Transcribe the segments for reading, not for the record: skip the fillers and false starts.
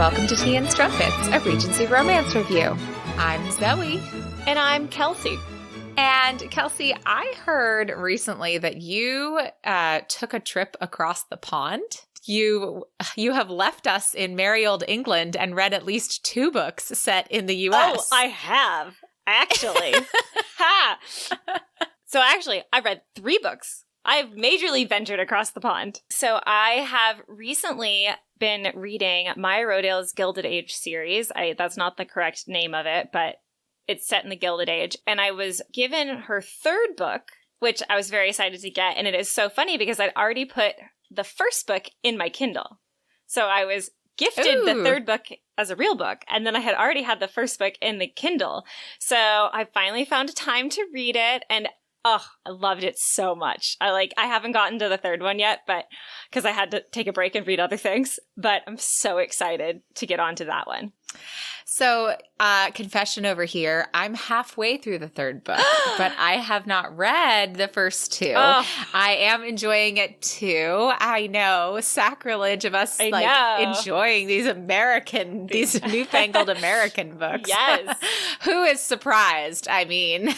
welcome to Tea and Strumpets, a Regency romance review. I'm Zoe. And I'm Kelsey. And Kelsey, I heard recently that you took a trip across the pond. You have left us in merry old England and read at least 2 books set in the U.S. Oh, I have, actually. Ha! So actually, I read 3 books. I've majorly ventured across the pond. So I have recently been reading Maya Rodale's Gilded Age series. That's not the correct name of it, but it's set in the Gilded Age. And I was given her 3rd book, which I was very excited to get. And it is so funny because I'd already put the first book in my Kindle. So I was gifted the 3rd book as a real book. And then I had already had the first book in the Kindle. So I finally found a time to read it. And oh, I loved it so much. I haven't gotten to the 3rd one yet, but because I had to take a break and read other things, but I'm so excited to get onto that one. So, confession over here, I'm halfway through the 3rd book, but I have not read the first 2. Oh. I am enjoying it too. I know, sacrilege of us enjoying these newfangled American books. Yes. Who is surprised? I mean,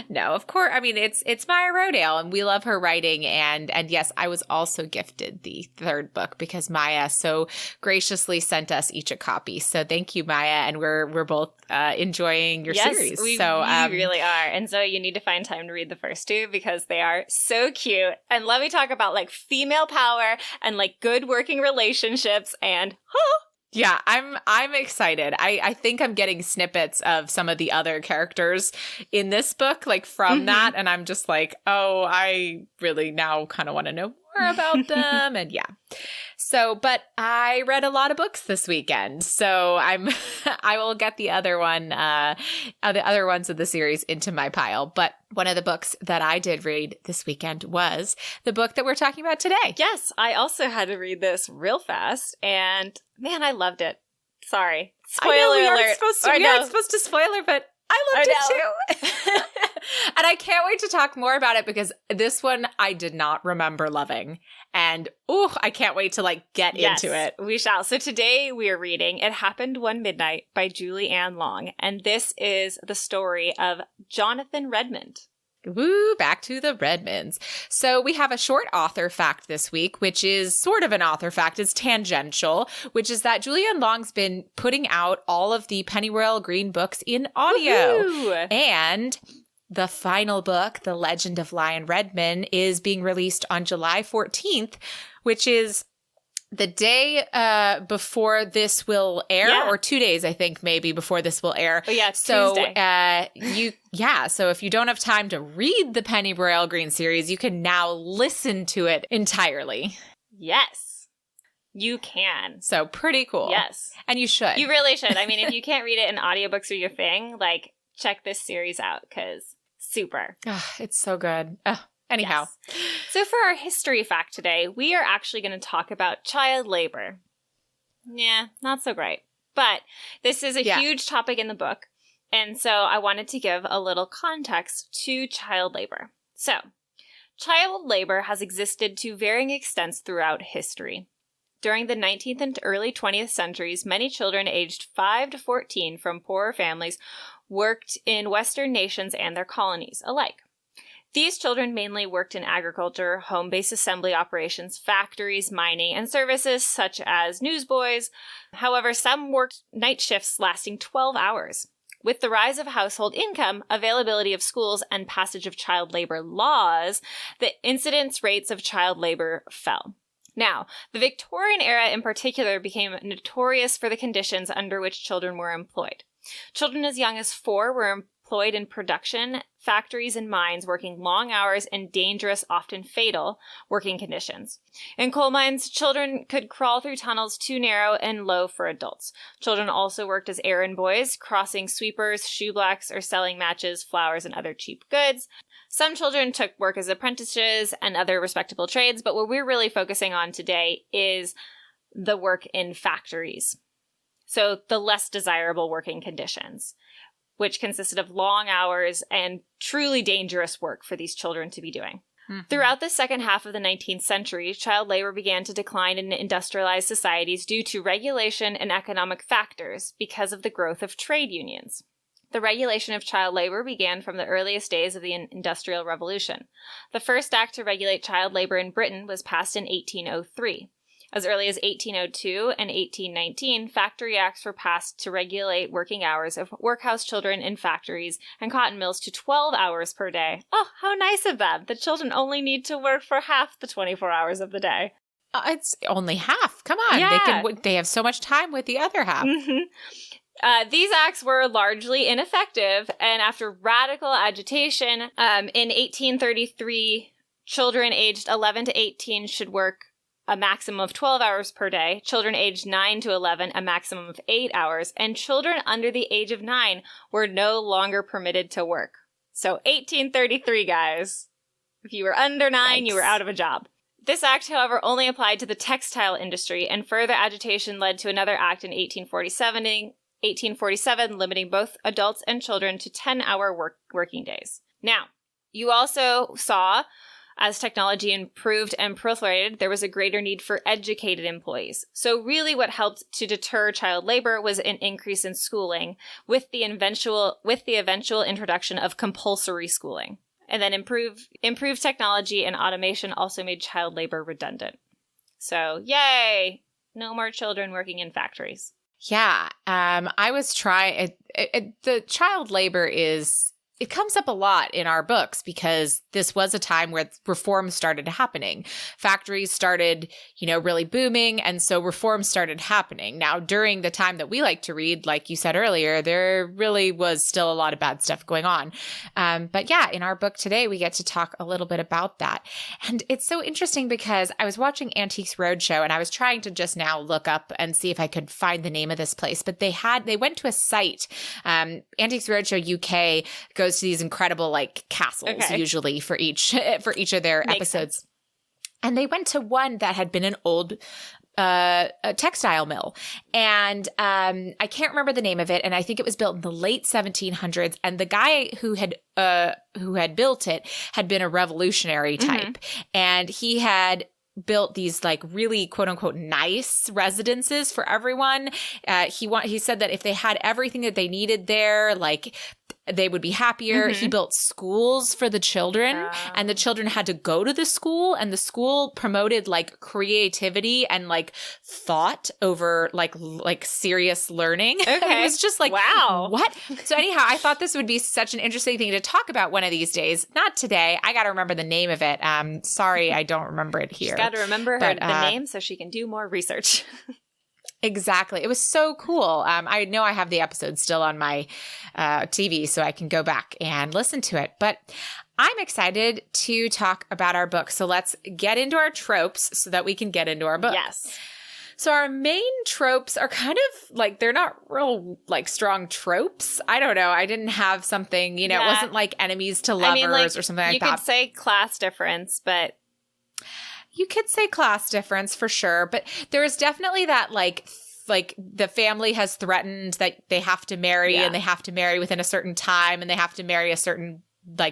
no, of course. I mean, it's Maya Rodale and we love her writing. And yes, I was also gifted the 3rd book because Maya so graciously sent us each a copy. So thank you, Maya, and we're both enjoying your series. We really are. And so you need to find time to read the first 2 because they are so cute. And let me talk about female power and good working relationships and Yeah, I'm excited. I think I'm getting snippets of some of the other characters in this book, from that, and I'm just I really now kind of want to know more about them, and yeah. So, but I read a lot of books this weekend, so I will get the other other ones of the series into my pile. But one of the books that I did read this weekend was the book that we're talking about today. Yes, I also had to read this real fast, and man, I loved it. Sorry, spoiler alert. We aren't supposed to spoiler, but I loved it too. And I can't wait to talk more about it because this one I did not remember loving. And I can't wait to get into it. We shall. So today we are reading It Happened One Midnight by Julie Ann Long. And this is the story of Jonathan Redmond. Woo, back to the Redmonds. So we have a short author fact this week, which is sort of an author fact. It's tangential, which is that Julie Ann Long's been putting out all of the Pennyroyal Green books in audio. Woo-hoo! And the final book, The Legend of Lion Redmond, is being released on July 14th, which is the day before this will air, or 2 days, I think, maybe before this will air. Oh, yeah, it's Tuesday. So if you don't have time to read the Pennyroyal Green series, you can now listen to it entirely. Yes, you can. So pretty cool. Yes. And you should. You really should. I mean, if you can't read it and audiobooks are your thing, check this series out because super. It's so good. Anyhow. Yes. So for our history fact today, we are actually going to talk about child labor. Yeah, not so great. But this is a huge topic in the book. And so I wanted to give a little context to child labor. So, child labor has existed to varying extents throughout history. During the 19th and early 20th centuries, many children aged 5 to 14 from poorer families worked in Western nations and their colonies alike. These children mainly worked in agriculture, home-based assembly operations, factories, mining, and services such as newsboys. However, some worked night shifts lasting 12 hours. With the rise of household income, availability of schools, and passage of child labor laws, the incidence rates of child labor fell. Now, the Victorian era in particular became notorious for the conditions under which children were employed. Children as young as 4 were employed in production, factories, and mines, working long hours in dangerous, often fatal, working conditions. In coal mines, children could crawl through tunnels too narrow and low for adults. Children also worked as errand boys, crossing sweepers, shoeblacks, or selling matches, flowers, and other cheap goods. Some children took work as apprentices and other respectable trades, but what we're really focusing on today is the work in factories. So the less desirable working conditions, which consisted of long hours and truly dangerous work for these children to be doing. Throughout the second half of the 19th century, child labor began to decline in industrialized societies due to regulation and economic factors because of the growth of trade unions. The regulation of child labor began from the earliest days of the Industrial Revolution. The first act to regulate child labor in Britain was passed in 1803. As early as 1802 and 1819, factory acts were passed to regulate working hours of workhouse children in factories and cotton mills to 12 hours per day. Oh, how nice of them! The children only need to work for half the 24 hours of the day. It's only half. Come on. Yeah. They have so much time with the other half. Mm-hmm. These acts were largely ineffective, and after radical agitation, in 1833, children aged 11 to 18 should work a maximum of 12 hours per day, children aged 9 to 11 a maximum of 8 hours, and children under the age of 9 were no longer permitted to work. So 1833, guys. If you were under 9, you were out of a job. This act, however, only applied to the textile industry, and further agitation led to another act in 1847, limiting both adults and children to 10-hour working days. Now, you also saw, as technology improved and proliferated, there was a greater need for educated employees. So really what helped to deter child labor was an increase in schooling with the eventual introduction of compulsory schooling. And then improved technology and automation also made child labor redundant. So yay! No more children working in factories. Yeah. I was trying, the child labor it comes up a lot in our books because this was a time where reform started happening. Factories started, really booming. And so reform started happening. Now, during the time that we like to read, like you said earlier, there really was still a lot of bad stuff going on. But yeah, in our book today, we get to talk a little bit about that. And it's so interesting because I was watching Antiques Roadshow and I was trying to just now look up and see if I could find the name of this place. But they went to a site, Antiques Roadshow UK goes to these incredible castles usually for each of their episodes. Sense. And they went to one that had been an old a textile mill. And I can't remember the name of it. And I think it was built in the late 1700s. And the guy who had built it had been a revolutionary type. And he had built these really quote unquote nice residences for everyone. He said that if they had everything that they needed there, they would be happier. He built schools for the children and the children had to go to the school, and the school promoted creativity and thought over serious learning. Okay. It was just wow. What? So anyhow, I thought this would be such an interesting thing to talk about one of these days. Not today. I got to remember the name of it. Sorry, I don't remember it here. She's got to remember the name so she can do more research. Exactly. It was so cool. I know I have the episode still on my TV, so I can go back and listen to it. But I'm excited to talk about our book. So let's get into our tropes so that we can get into our book. Yes. So our main tropes are kind of they're not real strong tropes. I don't know. I didn't have something, it wasn't enemies to lovers or something like that. You could say class difference, but... You could say class difference for sure, but there is definitely that the family has threatened that they have to marry and they have to marry within a certain time and they have to marry a certain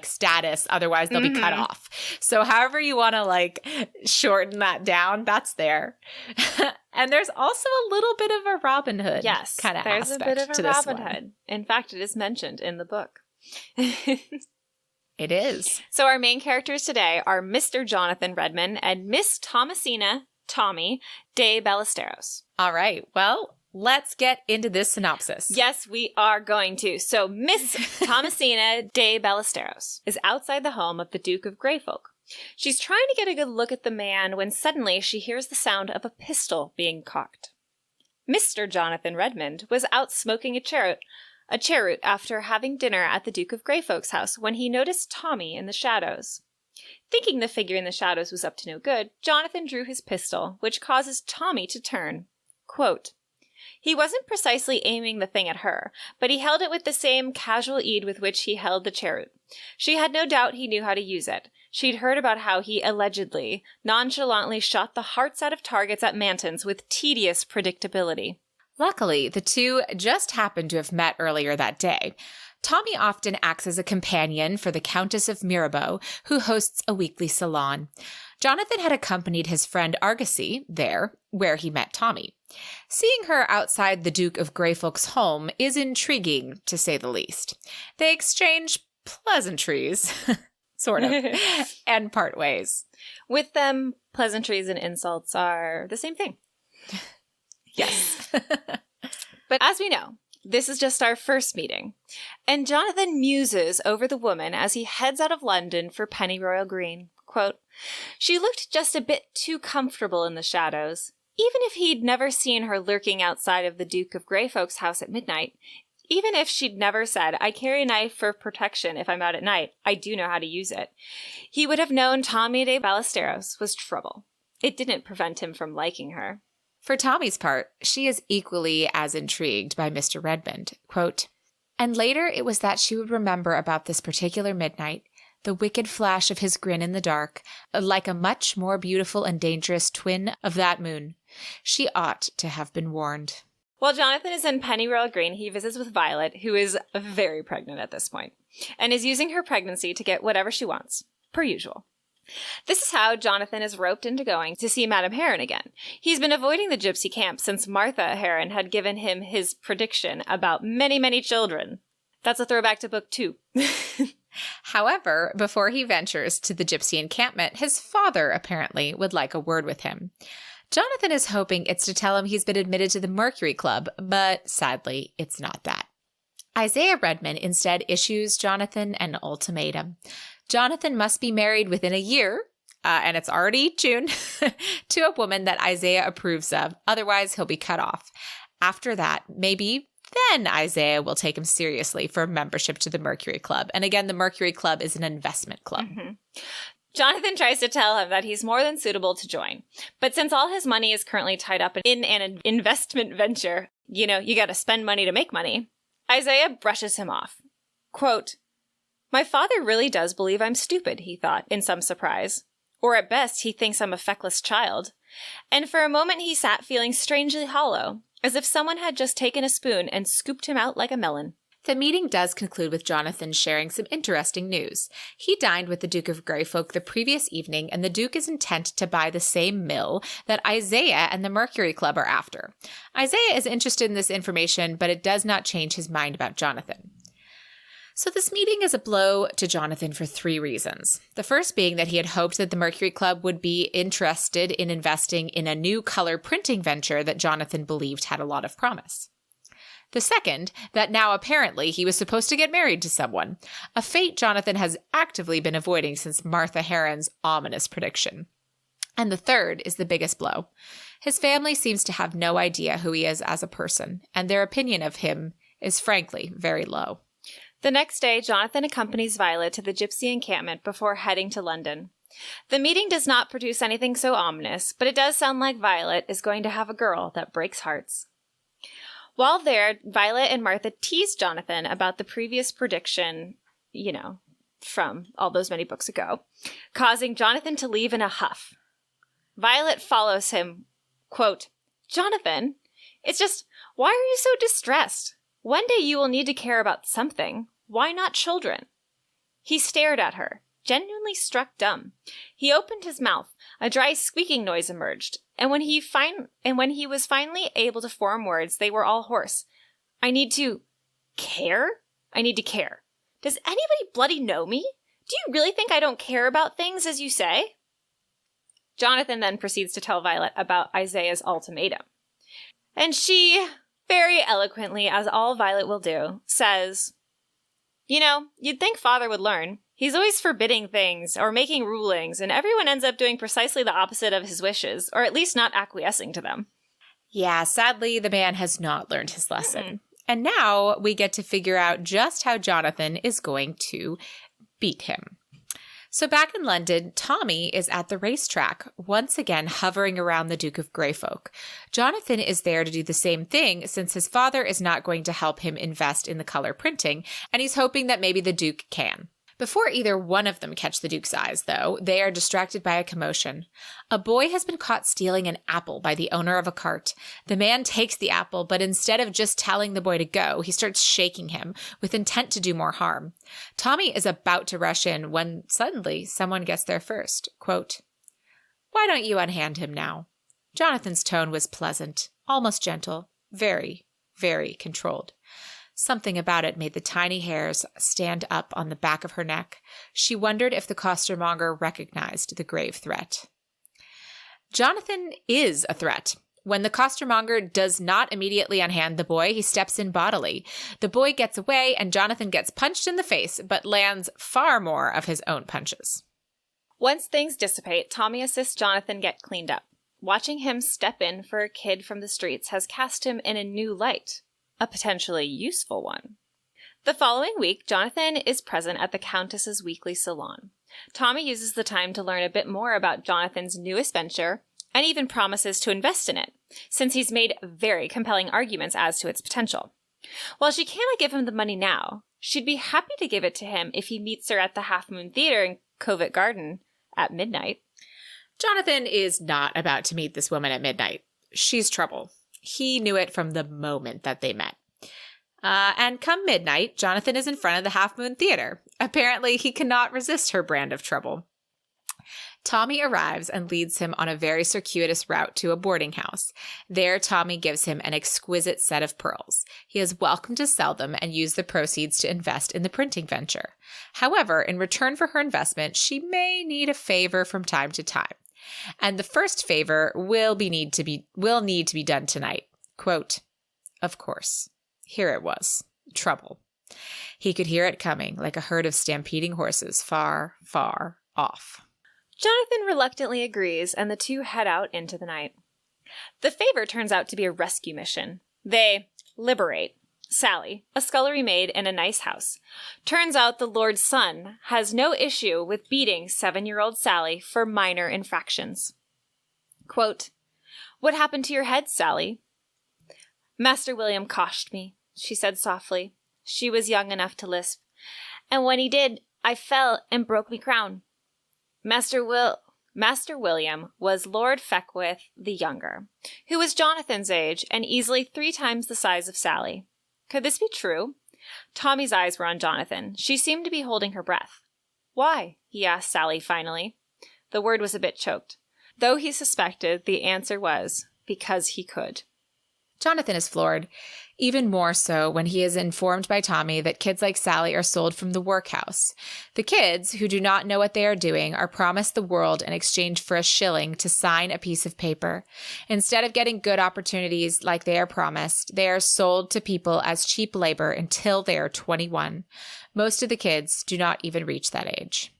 status, otherwise they'll be cut off. So however you want to shorten that down, that's there. And there's also a little bit of a Robin Hood kind of aspect to this one. There's a bit of a Robin Hood. In fact, it is mentioned in the book. It is. So our main characters today are Mr. Jonathan Redmond and Miss Thomasina, Tommy, de Ballesteros. All right. Well, let's get into this synopsis. Yes, we are going to. So Miss Thomasina de Ballesteros is outside the home of the Duke of Greyfolk. She's trying to get a good look at the man when suddenly she hears the sound of a pistol being cocked. Mr. Jonathan Redmond was out smoking a cheroot after having dinner at the Duke of Greyfolk's house when he noticed Tommy in the shadows. Thinking the figure in the shadows was up to no good, Jonathan drew his pistol, which causes Tommy to turn. Quote, he wasn't precisely aiming the thing at her, but he held it with the same casual ease with which he held the cheroot. She had no doubt he knew how to use it. She'd heard about how he allegedly, nonchalantly shot the hearts out of targets at Mantons with tedious predictability. Luckily, the two just happened to have met earlier that day. Tommy often acts as a companion for the Countess of Mirabeau, who hosts a weekly salon. Jonathan had accompanied his friend Argosy there, where he met Tommy. Seeing her outside the Duke of Greyfolk's home is intriguing, to say the least. They exchange pleasantries, sort of, and part ways. With them, pleasantries and insults are the same thing. Yes. But as we know, this is just our first meeting, and Jonathan muses over the woman as he heads out of London for Pennyroyal Green. Quote, "She looked just a bit too comfortable in the shadows. Even if he'd never seen her lurking outside of the Duke of Greyfolk's house at midnight, even if she'd never said, 'I carry a knife for protection if I'm out at night, I do know how to use it,' he would have known Tommy de Ballesteros was trouble. It didn't prevent him from liking her." For Tommy's part, she is equally as intrigued by Mr. Redmond. Quote, "And later it was that she would remember about this particular midnight, the wicked flash of his grin in the dark, like a much more beautiful and dangerous twin of that moon. She ought to have been warned." While Jonathan is in Pennyroyal Green, he visits with Violet, who is very pregnant at this point, and is using her pregnancy to get whatever she wants, per usual. This is how Jonathan is roped into going to see Madame Heron again. He's been avoiding the gypsy camp since Martha Heron had given him his prediction about many, many children. That's a throwback to book 2. However, before he ventures to the gypsy encampment, his father apparently would like a word with him. Jonathan is hoping it's to tell him he's been admitted to the Mercury Club, but sadly, it's not that. Isaiah Redmond instead issues Jonathan an ultimatum. Jonathan must be married within a year, and it's already June, to a woman that Isaiah approves of. Otherwise, he'll be cut off. After that, maybe then Isaiah will take him seriously for membership to the Mercury Club. And again, the Mercury Club is an investment club. Mm-hmm. Jonathan tries to tell him that he's more than suitable to join. But since all his money is currently tied up in an investment venture, you got to spend money to make money, Isaiah brushes him off. Quote, "My father really does believe I'm stupid," he thought, in some surprise. Or at best, he thinks I'm a feckless child. And for a moment he sat feeling strangely hollow, as if someone had just taken a spoon and scooped him out like a melon. The meeting does conclude with Jonathan sharing some interesting news. He dined with the Duke of Greyfolk the previous evening, and the Duke is intent to buy the same mill that Isaiah and the Mercury Club are after. Isaiah is interested in this information, but it does not change his mind about Jonathan. So this meeting is a blow to Jonathan for 3 reasons. The first being that he had hoped that the Mercury Club would be interested in investing in a new color printing venture that Jonathan believed had a lot of promise. The second, that now apparently he was supposed to get married to someone, a fate Jonathan has actively been avoiding since Martha Heron's ominous prediction. And the third is the biggest blow. His family seems to have no idea who he is as a person, and their opinion of him is frankly very low. The next day, Jonathan accompanies Violet to the gypsy encampment before heading to London. The meeting does not produce anything so ominous, but it does sound like Violet is going to have a girl that breaks hearts. While there, Violet and Martha tease Jonathan about the previous prediction, from all those many books ago, causing Jonathan to leave in a huff. Violet follows him, quote, "Jonathan, it's just, why are you so distressed? One day you will need to care about something. Why not children?" He stared at her, genuinely struck dumb. He opened his mouth. A dry squeaking noise emerged, and when he was finally able to form words, they were all hoarse. "I need to care? I need to care. Does anybody bloody know me? Do you really think I don't care about things as you say?" Jonathan then proceeds to tell Violet about Isaiah's ultimatum. And she, very eloquently, as all Violet will do, says, "You'd think Father would learn. He's always forbidding things or making rulings, and everyone ends up doing precisely the opposite of his wishes, or at least not acquiescing to them." Yeah, sadly, the man has not learned his lesson. And now we get to figure out just how Jonathan is going to beat him. So back in London, Tommy is at the racetrack, once again hovering around the Duke of Greyfolk. Jonathan is there to do the same thing since his father is not going to help him invest in the color printing, and he's hoping that maybe the Duke can. Before either one of them catch the Duke's eyes, though, they are distracted by a commotion. A boy has been caught stealing an apple by the owner of a cart. The man takes the apple, but instead of just telling the boy to go, he starts shaking him with intent to do more harm. Tommy is about to rush in when suddenly someone gets there first. Quote, "Why don't you unhand him now?" Jonathan's tone was pleasant, almost gentle, very, very controlled. Something about it made the tiny hairs stand up on the back of her neck. She wondered if the costermonger recognized the grave threat. Jonathan is a threat. When the costermonger does not immediately unhand the boy, he steps in bodily. The boy gets away, and Jonathan gets punched in the face, but lands far more of his own punches. Once things dissipate, Tommy assists Jonathan get cleaned up. Watching him step in for a kid from the streets has cast him in a new light. A potentially useful one. The following week, Jonathan is present at the Countess's weekly salon. Tommy uses the time to learn a bit more about Jonathan's newest venture and even promises to invest in it, since he's made very compelling arguments as to its potential. While she cannot give him the money now, she'd be happy to give it to him if he meets her at the Half Moon Theatre in Covent Garden at midnight. Jonathan is not about to meet this woman at midnight. She's trouble. He knew it from the moment that they met. And come midnight, Jonathan is in front of the Half Moon Theatre. Apparently, he cannot resist her brand of trouble. Tommy arrives and leads him on a very circuitous route to a boarding house. There, Tommy gives him an exquisite set of pearls. He is welcome to sell them and use the proceeds to invest in the printing venture. However, in return for her investment, she may need a favor from time to time. And the first favor will need to be done tonight. Quote, "Of course." Here it was. Trouble. He could hear it coming like a herd of stampeding horses far, far off. Jonathan reluctantly agrees, and the two head out into the night. The favor turns out to be a rescue mission. They liberate Sally, a scullery maid in a nice house. Turns out the Lord's son has no issue with beating 7-year-old Sally for minor infractions. Quote, "What happened to your head, Sally?" "Master William coshed me," she said softly. She was young enough to lisp. "And when he did, I fell and broke me crown." Master William was Lord Feckwith the Younger, who was Jonathan's age and easily 3 times the size of Sally. Could this be true? Tommy's eyes were on Jonathan. She seemed to be holding her breath. "Why?" he asked Sally finally. The word was a bit choked. Though he suspected, the answer was, because he could. Jonathan is floored, even more so when he is informed by Tommy that kids like Sally are sold from the workhouse. The kids, who do not know what they are doing, are promised the world in exchange for a shilling to sign a piece of paper. Instead of getting good opportunities like they are promised, they are sold to people as cheap labor until they are 21. Most of the kids do not even reach that age.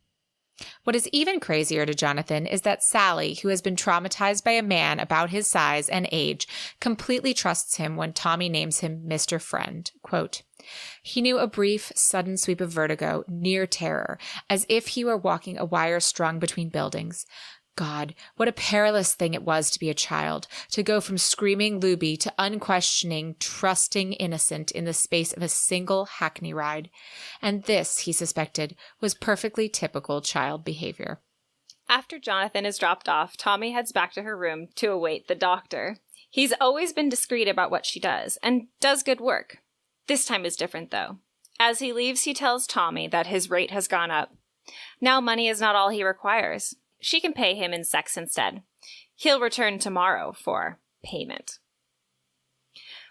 What is even crazier to Jonathan is that Sally, who has been traumatized by a man about his size and age, completely trusts him when Tommy names him Mr. Friend. Quote, "He knew a brief, sudden sweep of vertigo, near terror, as if he were walking a wire strung between buildings. God, what a perilous thing it was to be a child, to go from screaming Luby to unquestioning, trusting innocent in the space of a single hackney ride. And this, he suspected, was perfectly typical child behavior." After Jonathan is dropped off, Tommy heads back to her room to await the doctor. He's always been discreet about what she does, and does good work. This time is different, though. As he leaves, he tells Tommy that his rate has gone up. Now money is not all he requires. She can pay him in sex instead. He'll return tomorrow for payment.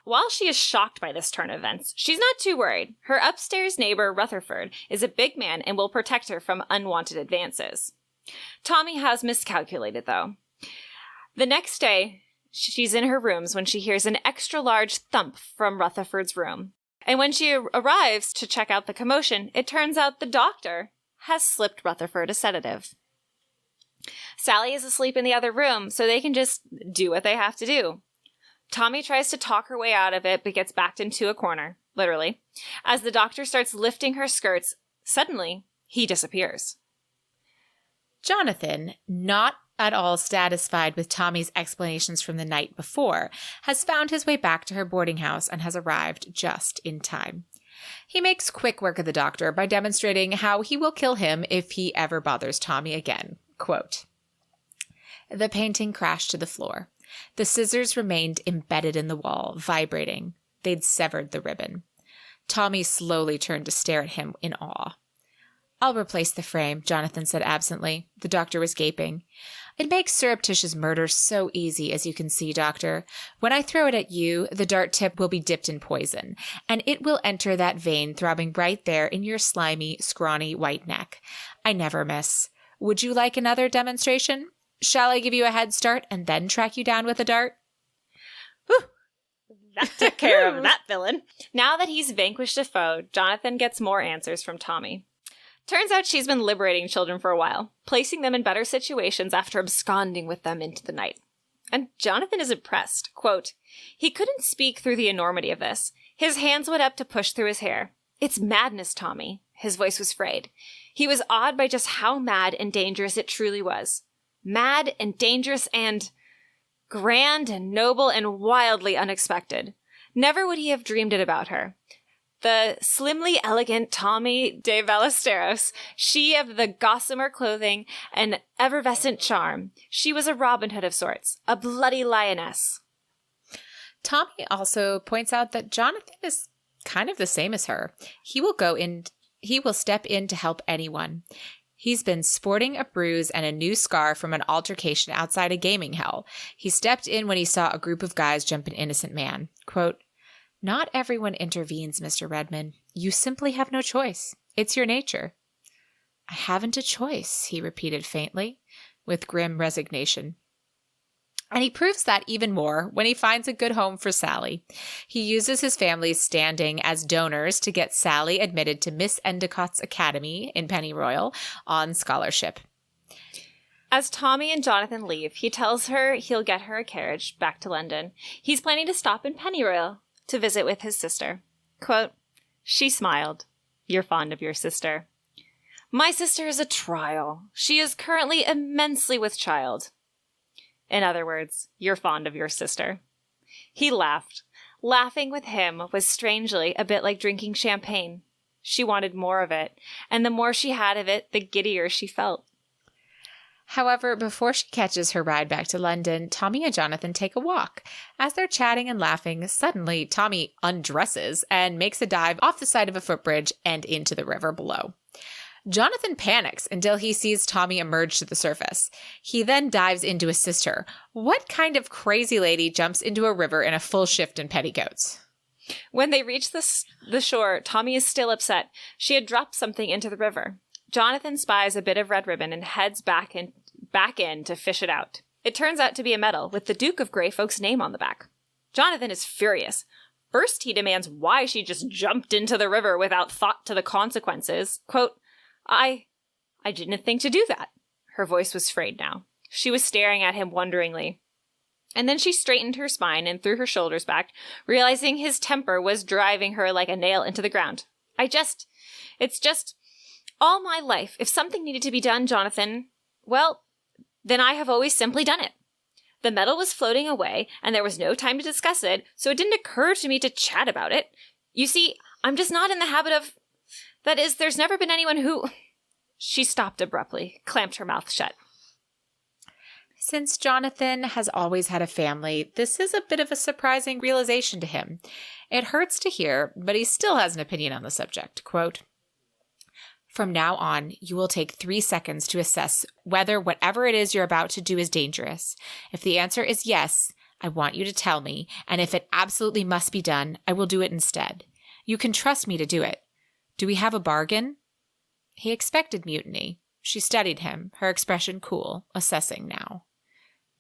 While she is shocked by this turn of events, she's not too worried. Her upstairs neighbor, Rutherford, is a big man and will protect her from unwanted advances. Tommy has miscalculated, though. The next day, she's in her rooms when she hears an extra-large thump from Rutherford's room. And when she arrives to check out the commotion, it turns out the doctor has slipped Rutherford a sedative. Sally is asleep in the other room, so they can just do what they have to do. Tommy tries to talk her way out of it, but gets backed into a corner, literally. As the doctor starts lifting her skirts, suddenly, he disappears. Jonathan, not at all satisfied with Tommy's explanations from the night before, has found his way back to her boarding house and has arrived just in time. He makes quick work of the doctor by demonstrating how he will kill him if he ever bothers Tommy again. Quote, "The painting crashed to the floor. The scissors remained embedded in the wall, vibrating. They'd severed the ribbon. Tommy slowly turned to stare at him in awe. "I'll replace the frame," Jonathan said absently. The doctor was gaping. "It makes surreptitious murder so easy, as you can see, Doctor. When I throw it at you, the dart tip will be dipped in poison, and it will enter that vein throbbing right there in your slimy, scrawny white neck. I never miss. Would you like another demonstration? Shall I give you a head start and then track you down with a dart?" Whew. That took care of that villain. Now that he's vanquished a foe, Jonathan gets more answers from Tommy. Turns out she's been liberating children for a while, placing them in better situations after absconding with them into the night. And Jonathan is impressed. Quote, "He couldn't speak through the enormity of this. His hands went up to push through his hair. It's madness, Tommy." His voice was frayed. He was awed by just how mad and dangerous it truly was. Mad and dangerous and grand and noble and wildly unexpected. Never would he have dreamed it about her. The slimly elegant Tommy de Ballesteros, she of the gossamer clothing and effervescent charm. She was a Robin Hood of sorts, a bloody lioness. Tommy also points out that Jonathan is kind of the same as her. He will step in to help anyone. He's been sporting a bruise and a new scar from an altercation outside a gaming hell. He stepped in when he saw a group of guys jump an innocent man. Quote, "Not everyone intervenes, Mr. Redmond. You simply have no choice. It's your nature." "I haven't a choice," he repeated faintly, with grim resignation. And he proves that even more when he finds a good home for Sally. He uses his family's standing as donors to get Sally admitted to Miss Endicott's Academy in Pennyroyal on scholarship. As Tommy and Jonathan leave, he tells her he'll get her a carriage back to London. He's planning to stop in Pennyroyal to visit with his sister. Quote, "She smiled. You're fond of your sister." "My sister is a trial. She is currently immensely with child." In other words, you're fond of your sister. He laughed. Laughing with him was strangely a bit like drinking champagne. She wanted more of it, and the more she had of it, the giddier she felt. However, before she catches her ride back to London, Tommy and Jonathan take a walk. As they're chatting and laughing, suddenly Tommy undresses and makes a dive off the side of a footbridge and into the river below. Jonathan panics until he sees Tommy emerge to the surface. He then dives in to assist her. What kind of crazy lady jumps into a river in a full shift and petticoats? When they reach the shore, Tommy is still upset. She had dropped something into the river. Jonathan spies a bit of red ribbon and heads back in to fish it out. It turns out to be a medal with the Duke of Greyfolk's name on the back. Jonathan is furious. First, he demands why she just jumped into the river without thought to the consequences. Quote, I didn't think to do that." Her voice was frayed now. She was staring at him wonderingly. And then she straightened her spine and threw her shoulders back, realizing his temper was driving her like a nail into the ground. It's just, all my life, if something needed to be done, Jonathan, well, then I have always simply done it. The medal was floating away, and there was no time to discuss it, so it didn't occur to me to chat about it. You see, I'm just not in the habit of... That is, there's never been anyone who... She stopped abruptly, clamped her mouth shut. Since Jonathan has always had a family, this is a bit of a surprising realization to him. It hurts to hear, but he still has an opinion on the subject. Quote, "From now on, you will take 3 seconds to assess whether whatever it is you're about to do is dangerous. If the answer is yes, I want you to tell me, and if it absolutely must be done, I will do it instead. You can trust me to do it. Do we have a bargain?" He expected mutiny. She studied him, her expression cool, assessing now.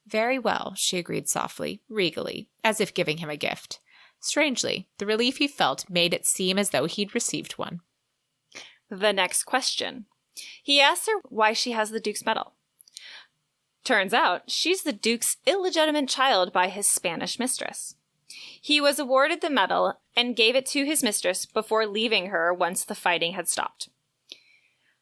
"Very well," she agreed softly, regally, as if giving him a gift. Strangely, the relief he felt made it seem as though he'd received one. The next question. He asks her why she has the Duke's medal. Turns out, she's the Duke's illegitimate child by his Spanish mistress. He was awarded the medal and gave it to his mistress before leaving her once the fighting had stopped.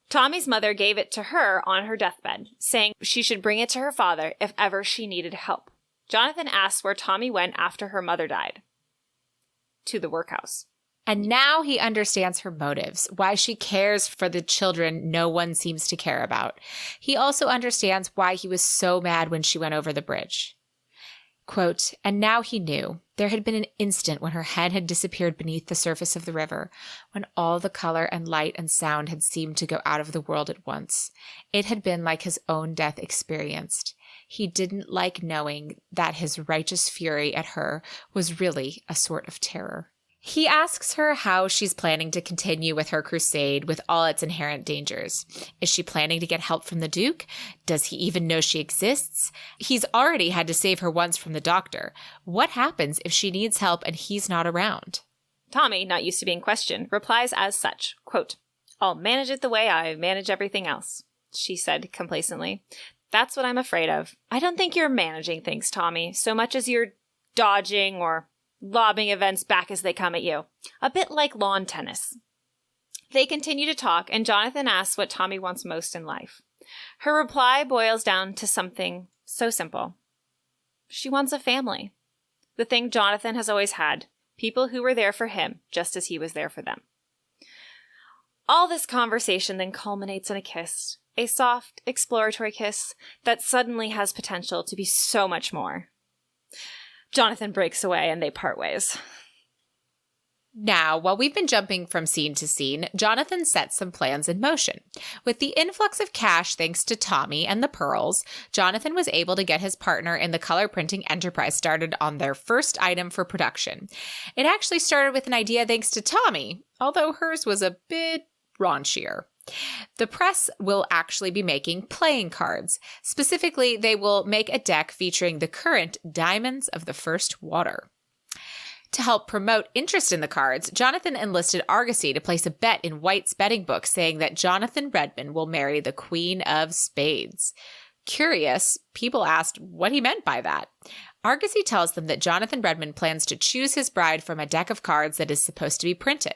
Tommy's mother gave it to her on her deathbed, saying she should bring it to her father if ever she needed help. Jonathan asks where Tommy went after her mother died. To the workhouse. And now he understands her motives, why she cares for the children no one seems to care about. He also understands why he was so mad when she went over the bridge. Quote, and now he knew. There had been an instant when her head had disappeared beneath the surface of the river, when all the color and light and sound had seemed to go out of the world at once. It had been like his own death experienced. He didn't like knowing that his righteous fury at her was really a sort of terror. He asks her how she's planning to continue with her crusade with all its inherent dangers. Is she planning to get help from the Duke? Does he even know she exists? He's already had to save her once from the doctor. What happens if she needs help and he's not around? Tommy, not used to being questioned, replies as such, quote, I'll manage it the way I manage everything else, she said complacently. That's what I'm afraid of. I don't think you're managing things, Tommy, so much as you're dodging or lobbing events back as they come at you. A bit like lawn tennis. They continue to talk, and Jonathan asks what Tommy wants most in life. Her reply boils down to something so simple. She wants a family. The thing Jonathan has always had. People who were there for him, just as he was there for them. All this conversation then culminates in a kiss. A soft, exploratory kiss that suddenly has potential to be so much more. Jonathan breaks away and they part ways. Now, while we've been jumping from scene to scene, Jonathan sets some plans in motion. With the influx of cash thanks to Tommy and the pearls, Jonathan was able to get his partner in the color printing enterprise started on their first item for production. It actually started with an idea thanks to Tommy, although hers was a bit raunchier. The press will actually be making playing cards. Specifically, they will make a deck featuring the current Diamonds of the First Water. To help promote interest in the cards, Jonathan enlisted Argosy to place a bet in White's betting book saying that Jonathan Redmond will marry the Queen of Spades. Curious, people asked what he meant by that. Argosy tells them that Jonathan Redmond plans to choose his bride from a deck of cards that is supposed to be printed.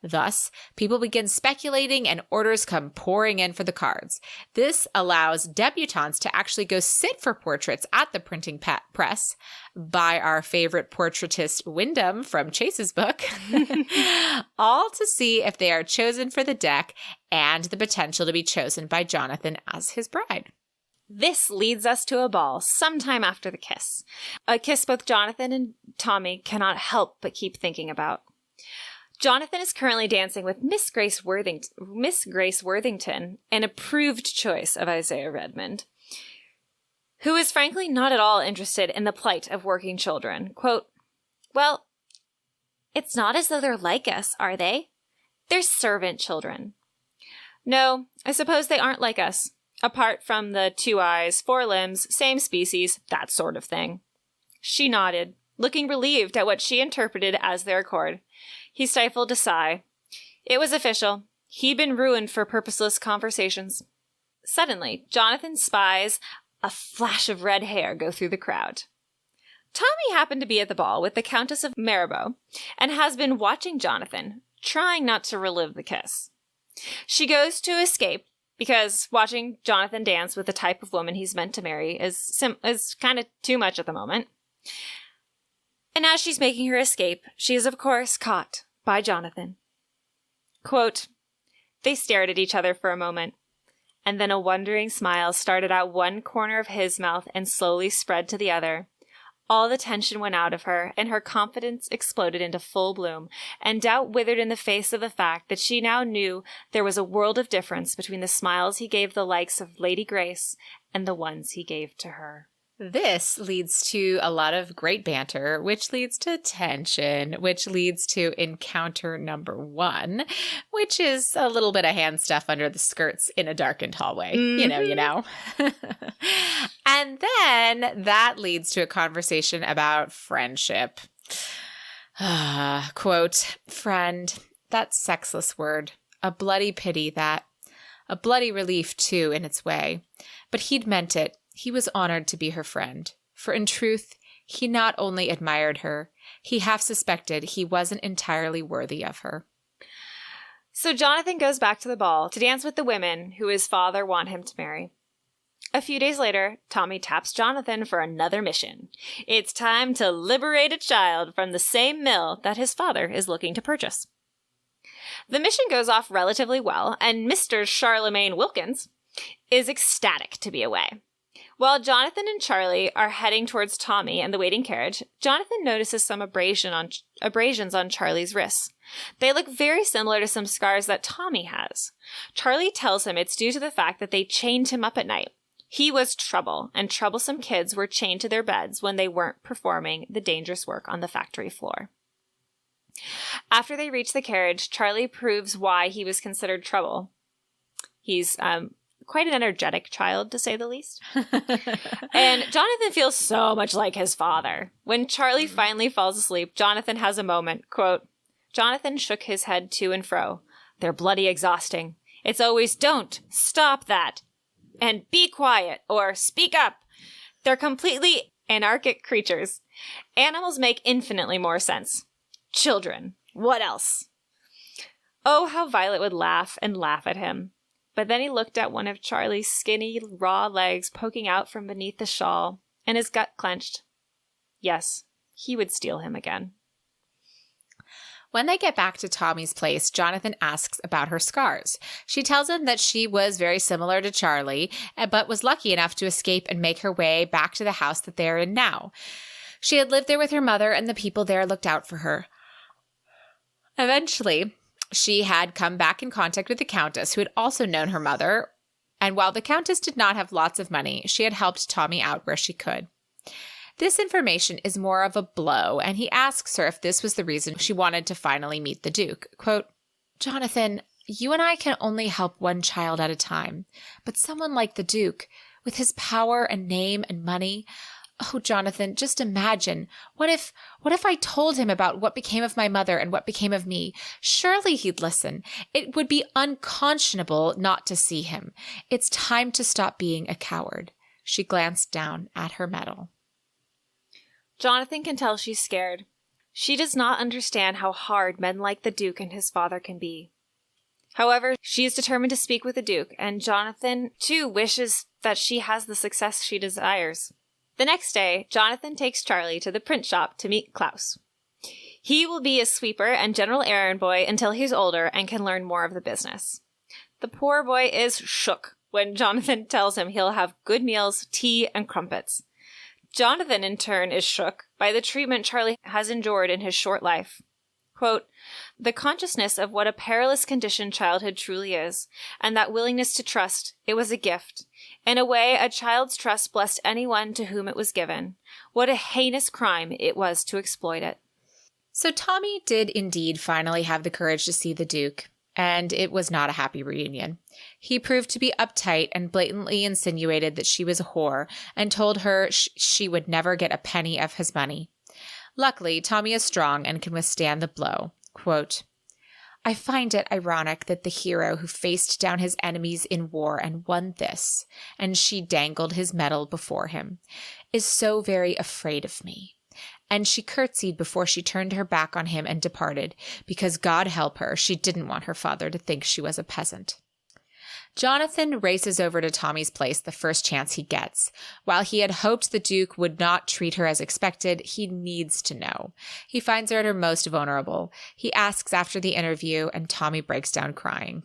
Thus, people begin speculating and orders come pouring in for the cards. This allows debutantes to actually go sit for portraits at the printing press by our favorite portraitist Wyndham from Chase's book, all to see if they are chosen for the deck and the potential to be chosen by Jonathan as his bride. This leads us to a ball sometime after the kiss. A kiss both Jonathan and Tommy cannot help but keep thinking about. Jonathan is currently dancing with Miss Grace Worthington, an approved choice of Isaiah Redmond, who is frankly not at all interested in the plight of working children. Quote, well, it's not as though they're like us, are they? They're servant children. No, I suppose they aren't like us. Apart from the 2 eyes, 4 limbs, same species, that sort of thing. She nodded, looking relieved at what she interpreted as their accord. He stifled a sigh. It was official. He'd been ruined for purposeless conversations. Suddenly, Jonathan spies a flash of red hair go through the crowd. Tommy happened to be at the ball with the Countess of Maribor and has been watching Jonathan, trying not to relive the kiss. She goes to escape, because watching Jonathan dance with the type of woman he's meant to marry is kind of too much at the moment. And as she's making her escape, she is, of course, caught by Jonathan. Quote, they stared at each other for a moment, and then a wondering smile started out one corner of his mouth and slowly spread to the other. All the tension went out of her, and her confidence exploded into full bloom, and doubt withered in the face of the fact that she now knew there was a world of difference between the smiles he gave the likes of Lady Grace and the ones he gave to her. This leads to a lot of great banter, which leads to tension, which leads to encounter number 1, which is a little bit of hand stuff under the skirts in a darkened hallway. Mm-hmm. You know. And then that leads to a conversation about friendship. Quote, friend, that sexless word. A bloody pity, that. A bloody relief, too, in its way. But he'd meant it. He was honored to be her friend, for in truth, he not only admired her, he half suspected he wasn't entirely worthy of her. So Jonathan goes back to the ball to dance with the women who his father want him to marry. A few days later, Tommy taps Jonathan for another mission. It's time to liberate a child from the same mill that his father is looking to purchase. The mission goes off relatively well, and Mr. Charlemagne Wilkins is ecstatic to be away. While Jonathan and Charlie are heading towards Tommy and the waiting carriage, Jonathan notices some abrasions on Charlie's wrists. They look very similar to some scars that Tommy has. Charlie tells him it's due to the fact that they chained him up at night. He was trouble, and troublesome kids were chained to their beds when they weren't performing the dangerous work on the factory floor. After they reach the carriage, Charlie proves why he was considered trouble. He's quite an energetic child, to say the least. And Jonathan feels so much like his father. When Charlie finally falls asleep, Jonathan has a moment. Quote, Jonathan shook his head to and fro. They're bloody exhausting. It's always don't, stop that, and be quiet, or speak up. They're completely anarchic creatures. Animals make infinitely more sense. Children, what else? Oh, how Violet would laugh and laugh at him. But then he looked at one of Charlie's skinny, raw legs poking out from beneath the shawl, and his gut clenched. Yes, he would steal him again. When they get back to Tommy's place, Jonathan asks about her scars. She tells him that she was very similar to Charlie, but was lucky enough to escape and make her way back to the house that they are in now. She had lived there with her mother, and the people there looked out for her. Eventually, she had come back in contact with the Countess, who had also known her mother, and while the Countess did not have lots of money, she had helped Tommy out where she could. This information is more of a blow, and he asks her if this was the reason she wanted to finally meet the Duke. Quote, Jonathan, you and I can only help one child at a time, but someone like the Duke, with his power and name and money, oh, Jonathan, just imagine. What if I told him about what became of my mother and what became of me? Surely he'd listen. It would be unconscionable not to see him. It's time to stop being a coward. She glanced down at her medal. Jonathan can tell she's scared. She does not understand how hard men like the Duke and his father can be. However, she is determined to speak with the Duke, and Jonathan, too, wishes that she has the success she desires. The next day, Jonathan takes Charlie to the print shop to meet Klaus. He will be a sweeper and general errand boy until he's older and can learn more of the business. The poor boy is shook when Jonathan tells him he'll have good meals, tea, and crumpets. Jonathan, in turn, is shook by the treatment Charlie has endured in his short life. Quote, the consciousness of what a perilous condition childhood truly is, and that willingness to trust, it was a gift. In a way, a child's trust blessed anyone to whom it was given. What a heinous crime it was to exploit it. So Tommy did indeed finally have the courage to see the Duke, and it was not a happy reunion. He proved to be uptight and blatantly insinuated that she was a whore and told her she would never get a penny of his money. Luckily, Tommy is strong and can withstand the blow. Quote, I find it ironic that the hero who faced down his enemies in war and won this, and she dangled his medal before him, is so very afraid of me. And she curtsied before she turned her back on him and departed, because God help her, she didn't want her father to think she was a peasant. Jonathan races over to Tommy's place the first chance he gets. While he had hoped the Duke would not treat her as expected, he needs to know. He finds her at her most vulnerable. He asks after the interview, and Tommy breaks down crying.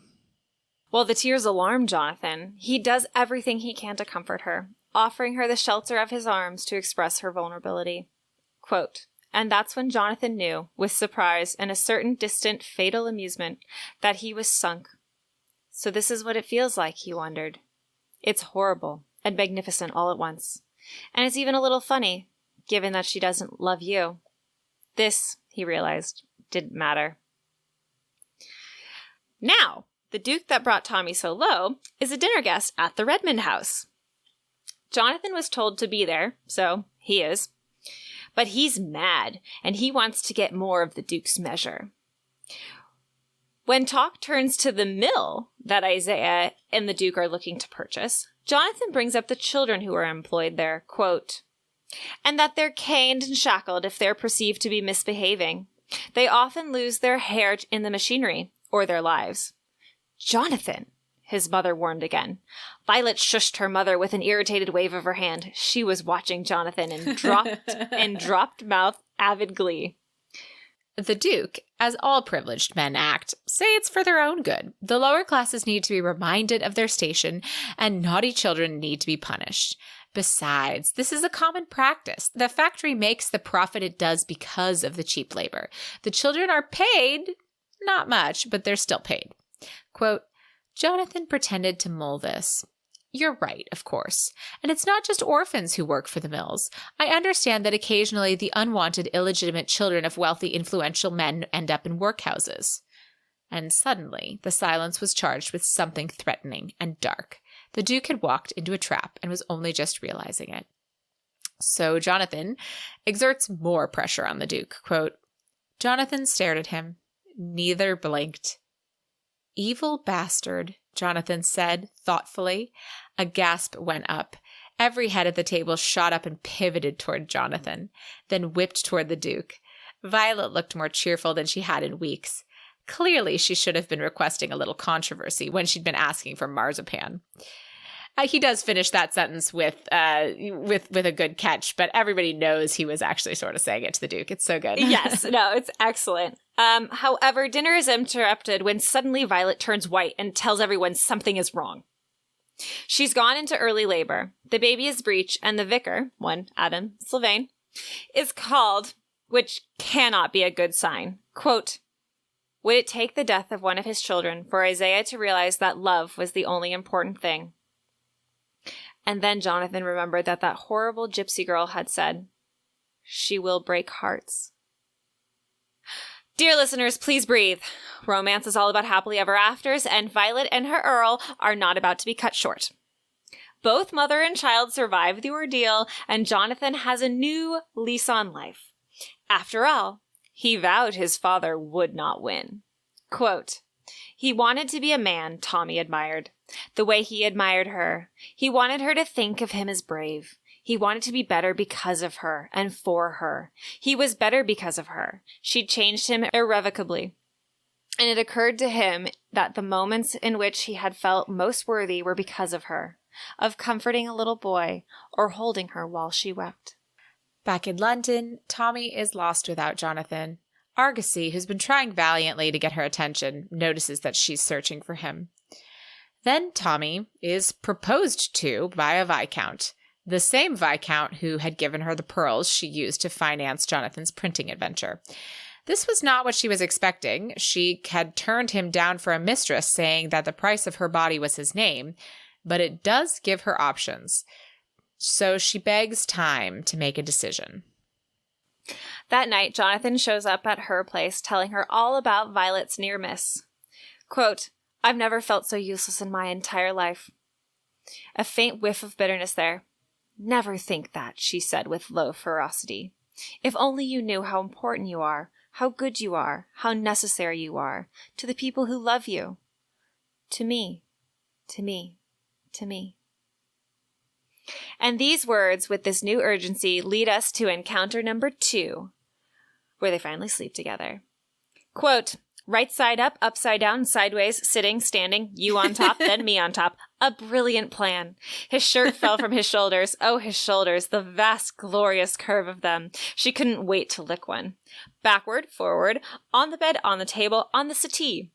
While the tears alarm Jonathan, he does everything he can to comfort her, offering her the shelter of his arms to express her vulnerability. Quote, and that's when Jonathan knew, with surprise and a certain distant, fatal amusement, that he was sunk. So this is what it feels like, he wondered. It's horrible and magnificent all at once. And it's even a little funny, given that she doesn't love you. This, he realized, didn't matter. Now, the Duke that brought Tommy so low is a dinner guest at the Redmond house. Jonathan was told to be there, so he is. But he's mad, and he wants to get more of the Duke's measure. When talk turns to the mill that Isaiah and the Duke are looking to purchase, Jonathan brings up the children who are employed there, quote, and that they're caned and shackled if they're perceived to be misbehaving. They often lose their hair in the machinery, or their lives. Jonathan, his mother warned again. Violet shushed her mother with an irritated wave of her hand. She was watching Jonathan and dropped mouth avid glee. The Duke, as all privileged men act, say it's for their own good. The lower classes need to be reminded of their station, and naughty children need to be punished. Besides, this is a common practice. The factory makes the profit it does because of the cheap labor. The children are paid, not much, but they're still paid. Quote, Jonathan pretended to mull this. You're right, of course. And it's not just orphans who work for the mills. I understand that occasionally the unwanted, illegitimate children of wealthy, influential men end up in workhouses. And suddenly, the silence was charged with something threatening and dark. The Duke had walked into a trap and was only just realizing it. So Jonathan exerts more pressure on the Duke. Quote, Jonathan stared at him. Neither blinked. Evil bastard, Jonathan said thoughtfully. A gasp went up. Every head at the table shot up and pivoted toward Jonathan, then whipped toward the Duke. Violet looked more cheerful than she had in weeks. Clearly, she should have been requesting a little controversy when she'd been asking for marzipan. He does finish that sentence with a good catch, but everybody knows he was actually sort of saying it to the Duke. It's so good. Yes, no, it's excellent. However, dinner is interrupted when suddenly Violet turns white and tells everyone something is wrong. She's gone into early labor. The baby is breech, and the vicar, one Adam Sylvain, is called, which cannot be a good sign. Quote, would it take the death of one of his children for Isaiah to realize that love was the only important thing? And then Jonathan remembered that horrible gypsy girl had said, she will break hearts. Dear listeners, please breathe. Romance is all about happily ever afters, and Violet and her Earl are not about to be cut short. Both mother and child survive the ordeal, and Jonathan has a new lease on life. After all, he vowed his father would not win. Quote, he wanted to be a man Tommy admired, the way he admired her. He wanted her to think of him as brave. He wanted to be better because of her and for her. He was better because of her. She'd changed him irrevocably. And it occurred to him that the moments in which he had felt most worthy were because of her, of comforting a little boy or holding her while she wept. Back in London, Tommy is lost without Jonathan. Argosy, who's been trying valiantly to get her attention, notices that she's searching for him. Then Tommy is proposed to by a viscount, the same viscount who had given her the pearls she used to finance Jonathan's printing adventure. This was not what she was expecting. She had turned him down for a mistress, saying that the price of her body was his name, but it does give her options. So she begs time to make a decision. That night, Jonathan shows up at her place, telling her all about Violet's near miss. Quote, I've never felt so useless in my entire life. A faint whiff of bitterness there. Never think that, she said with low ferocity. If only you knew how important you are, how good you are, how necessary you are, to the people who love you. To me, to me, to me. And these words, with this new urgency, lead us to encounter number 2, where they finally sleep together. Quote, right side up, upside down, sideways, sitting, standing, you on top, then me on top. A brilliant plan. His shirt fell from his shoulders. Oh, his shoulders, the vast, glorious curve of them. She couldn't wait to lick one. Backward, forward, on the bed, on the table, on the settee.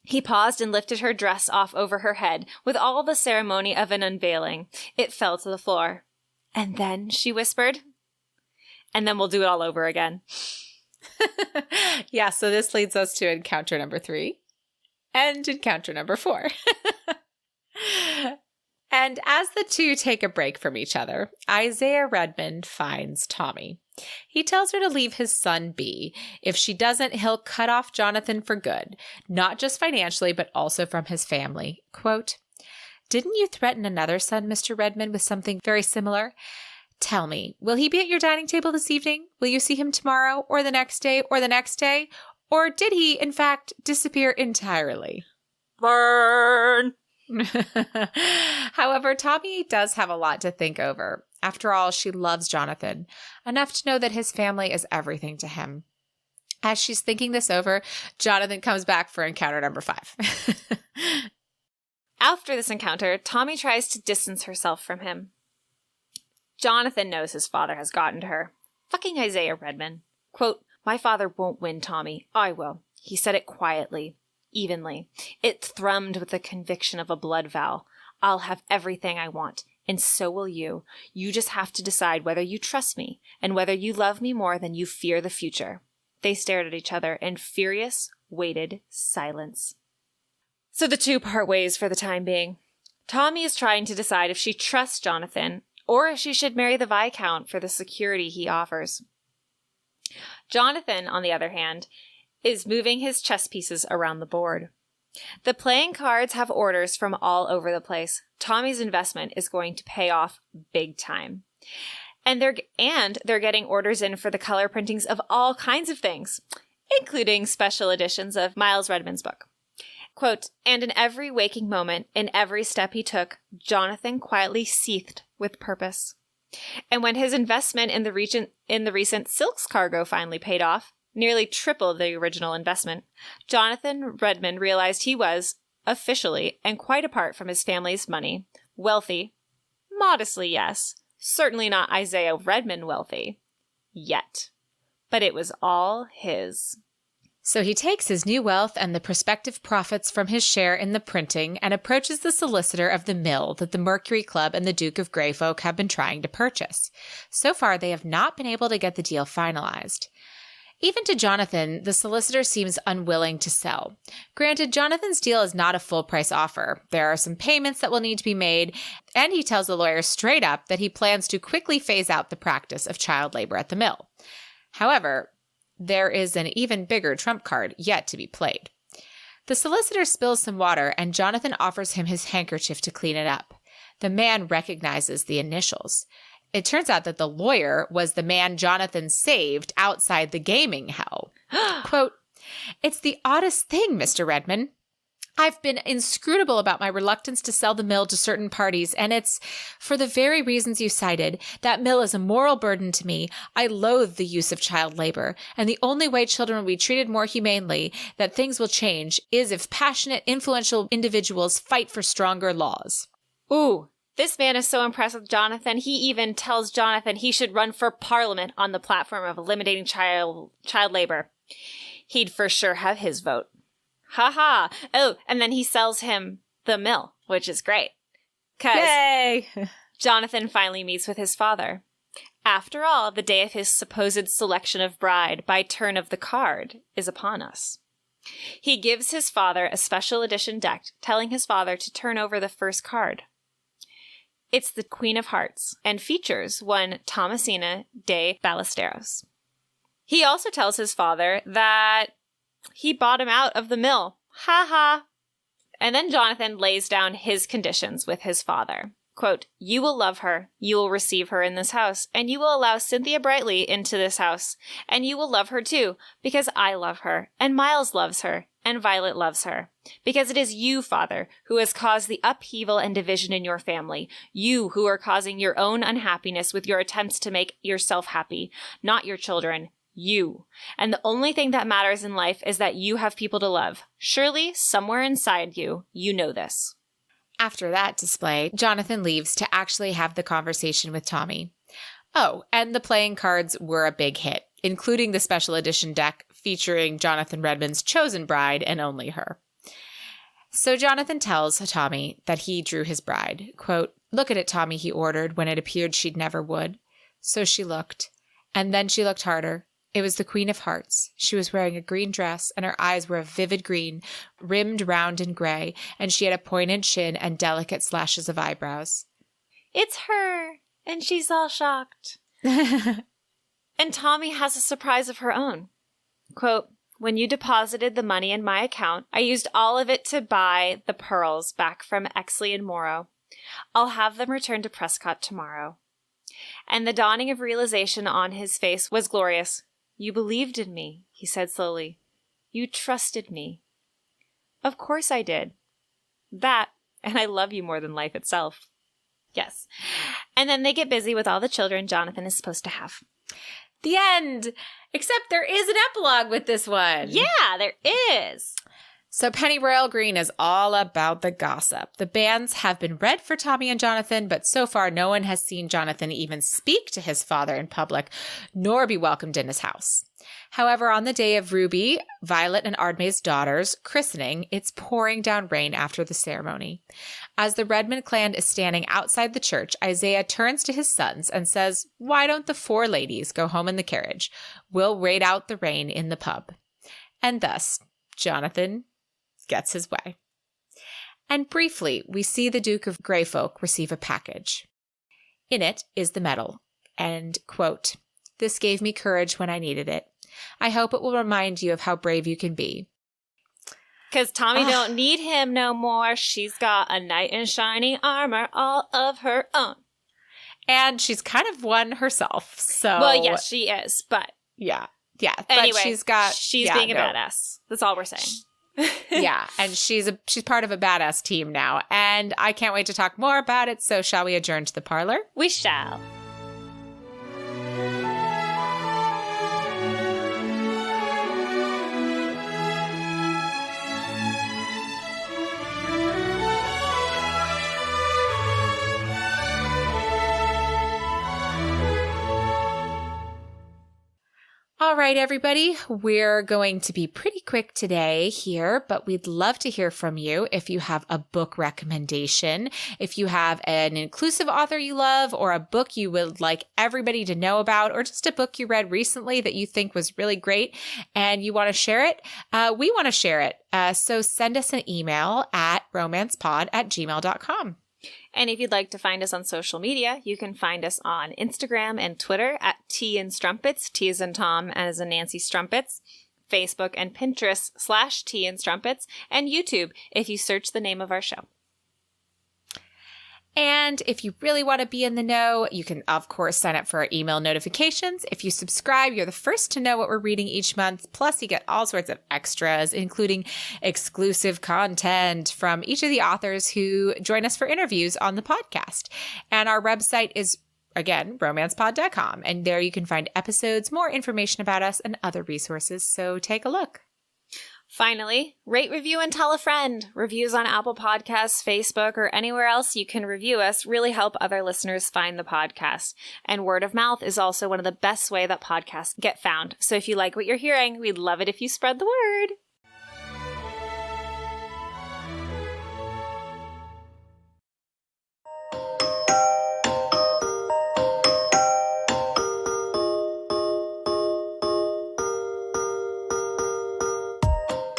He paused and lifted her dress off over her head, with all the ceremony of an unveiling. It fell to the floor. And then, she whispered, and then we'll do it all over again. Yeah, so this leads us to encounter number 3 and encounter number 4. And as the two take a break from each other, Isaiah Redmond finds Tommy. He tells her to leave his son be. If she doesn't, he'll cut off Jonathan for good, not just financially, but also from his family. Quote, didn't you threaten another son, Mr. Redmond, with something very similar? Tell me, will he be at your dining table this evening? Will you see him tomorrow, or the next day, or the next day? Or did he, in fact, disappear entirely? Burn! However, Tommy does have a lot to think over. After all, she loves Jonathan, enough to know that his family is everything to him. As she's thinking this over, Jonathan comes back for encounter number 5. After this encounter, Tommy tries to distance herself from him. Jonathan knows his father has gotten to her. Fucking Isaiah Redmond. Quote, My father won't win, Tommy. I will. He said it quietly, evenly. It thrummed with the conviction of a blood vow. I'll have everything I want, and so will you. You just have to decide whether you trust me and whether you love me more than you fear the future. They stared at each other in furious, weighted silence. So the two part ways for the time being. Tommy is trying to decide if she trusts Jonathan or if she should marry the Viscount for the security he offers. Jonathan, on the other hand, is moving his chess pieces around the board. The playing cards have orders from all over the place. Tommy's investment is going to pay off big time. And they're getting orders in for the color printings of all kinds of things, including special editions of Miles Redmond's book. Quote, and in every waking moment, in every step he took, Jonathan quietly seethed with purpose. And when his investment in the recent silks cargo finally paid off, nearly triple the original investment, Jonathan Redmond realized he was, officially, and quite apart from his family's money, wealthy. Modestly, yes. Certainly not Isaiah Redmond wealthy. Yet. But it was all his. So he takes his new wealth and the prospective profits from his share in the printing and approaches the solicitor of the mill that the Mercury Club and the Duke of Greyfolk have been trying to purchase. So far, they have not been able to get the deal finalized. Even to Jonathan, the solicitor seems unwilling to sell. Granted, Jonathan's deal is not a full-price offer. There are some payments that will need to be made, and he tells the lawyer straight up that he plans to quickly phase out the practice of child labor at the mill. However, there is an even bigger trump card yet to be played. The solicitor spills some water, and Jonathan offers him his handkerchief to clean it up. The man recognizes the initials. It turns out that the lawyer was the man Jonathan saved outside the gaming hell. Quote, it's the oddest thing, Mr. Redmond. I've been inscrutable about my reluctance to sell the mill to certain parties, and it's for the very reasons you cited. That mill is a moral burden to me. I loathe the use of child labor, and the only way children will be treated more humanely, that things will change, is if passionate, influential individuals fight for stronger laws. Ooh, this man is so impressed with Jonathan, he even tells Jonathan he should run for Parliament on the platform of eliminating child labor. He'd for sure have his vote. Ha. Oh, and then he sells him the mill, which is great. Yay! Jonathan finally meets with his father. After all, the day of his supposed selection of bride by turn of the card is upon us. He gives his father a special edition deck, telling his father to turn over the first card. It's the Queen of Hearts, and features one Thomasina de Ballesteros. He also tells his father that he bought him out of the mill. Ha. And then Jonathan lays down his conditions with his father. Quote, you will love her, you will receive her in this house, and you will allow Cynthia Brightly into this house, and you will love her too, because I love her, and Miles loves her, and Violet loves her. Because it is you, Father, who has caused the upheaval and division in your family. You who are causing your own unhappiness with your attempts to make yourself happy, not your children. You. And the only thing that matters in life is that you have people to love. Surely, somewhere inside you, you know this. After that display, Jonathan leaves to actually have the conversation with Tommy. Oh, and the playing cards were a big hit, including the special edition deck featuring Jonathan Redmond's chosen bride and only her. So Jonathan tells Tommy that he drew his bride. Quote, look at it, Tommy, he ordered when it appeared she'd never would. So she looked. And then she looked harder. It was the Queen of Hearts. She was wearing a green dress, and her eyes were a vivid green, rimmed round and gray, and she had a pointed chin and delicate slashes of eyebrows. It's her, and she's all shocked. And Tommy has a surprise of her own. Quote, when you deposited the money in my account, I used all of it to buy the pearls back from Exley and Morrow. I'll have them returned to Prescott tomorrow. And the dawning of realization on his face was glorious. You believed in me, he said slowly. You trusted me. Of course I did. That, and I love you more than life itself. Yes. And then they get busy with all the children Jonathan is supposed to have. The end! Except there is an epilogue with this one. Yeah, there is. So Pennyroyal Green is all about the gossip. The banns have been read for Tommy and Jonathan, but so far no one has seen Jonathan even speak to his father in public, nor be welcomed in his house. However, on the day of Ruby, Violet, and Ardmay's daughter's christening, it's pouring down rain after the ceremony. As the Redmond clan is standing outside the church, Isaiah turns to his sons and says, "Why don't the 4 ladies go home in the carriage? We'll wait out the rain in the pub." And thus, Jonathan gets his way. And briefly, we see the Duke of Greyfolk receive a package. In it is the medal, and, quote, "This gave me courage when I needed it. I hope it will remind you of how brave you can be." Because Tommy don't need him no more. She's got a knight in shining armor all of her own. And she's kind of one herself, so... Well, yes, she is, but... Yeah. Anyway, but she's being a badass. That's all we're saying. Yeah, and she's part of a badass team now, and I can't wait to talk more about it, so shall we adjourn to the parlor? We shall. All right, everybody, we're going to be pretty quick today here, but we'd love to hear from you if you have a book recommendation, if you have an inclusive author you love, or a book you would like everybody to know about, or just a book you read recently that you think was really great and you want to share it. We want to share it. So send us an email at romancepod@gmail.com. And if you'd like to find us on social media, you can find us on Instagram and Twitter at Tea and Strumpets, T as in Tom, as in Nancy Strumpets, Facebook and Pinterest /Tea and Strumpets, and YouTube if you search the name of our show. And if you really want to be in the know, you can, of course, sign up for our email notifications. If you subscribe, you're the first to know what we're reading each month. Plus, you get all sorts of extras, including exclusive content from each of the authors who join us for interviews on the podcast. And our website is, again, romancepod.com. And there you can find episodes, more information about us, and other resources. So take a look. Finally, rate, review, and tell a friend. Reviews on Apple Podcasts, Facebook, or anywhere else you can review us really help other listeners find the podcast. And word of mouth is also one of the best way that podcasts get found. So if you like what you're hearing, we'd love it if you spread the word.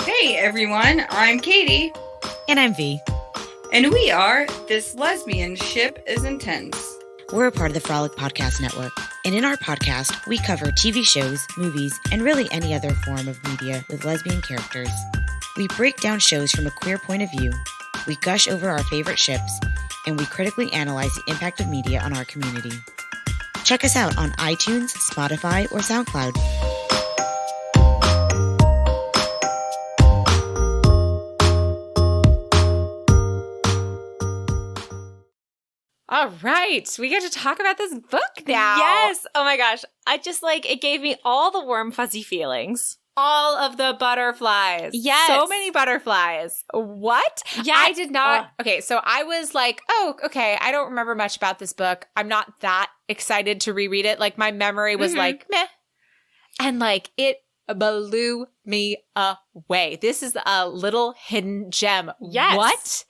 Hey everyone, I'm Katie. And I'm V. And we are This Lesbian Ship is Intense. We're a part of the Frolic Podcast Network. And in our podcast, we cover TV shows, movies, and really any other form of media with lesbian characters. We break down shows from a queer point of view, we gush over our favorite ships, and we critically analyze the impact of media on our community. Check us out on iTunes, Spotify, or SoundCloud. All right, we get to talk about this book now. Yes. Oh my gosh. I just it gave me all the warm, fuzzy feelings. All of the butterflies. Yes. So many butterflies. What? Yeah. I did not. Okay, so I was like, oh, okay, I don't remember much about this book. I'm not that excited to reread it. Like, my memory was like, meh. And it blew me away. This is a little hidden gem. Yes. What?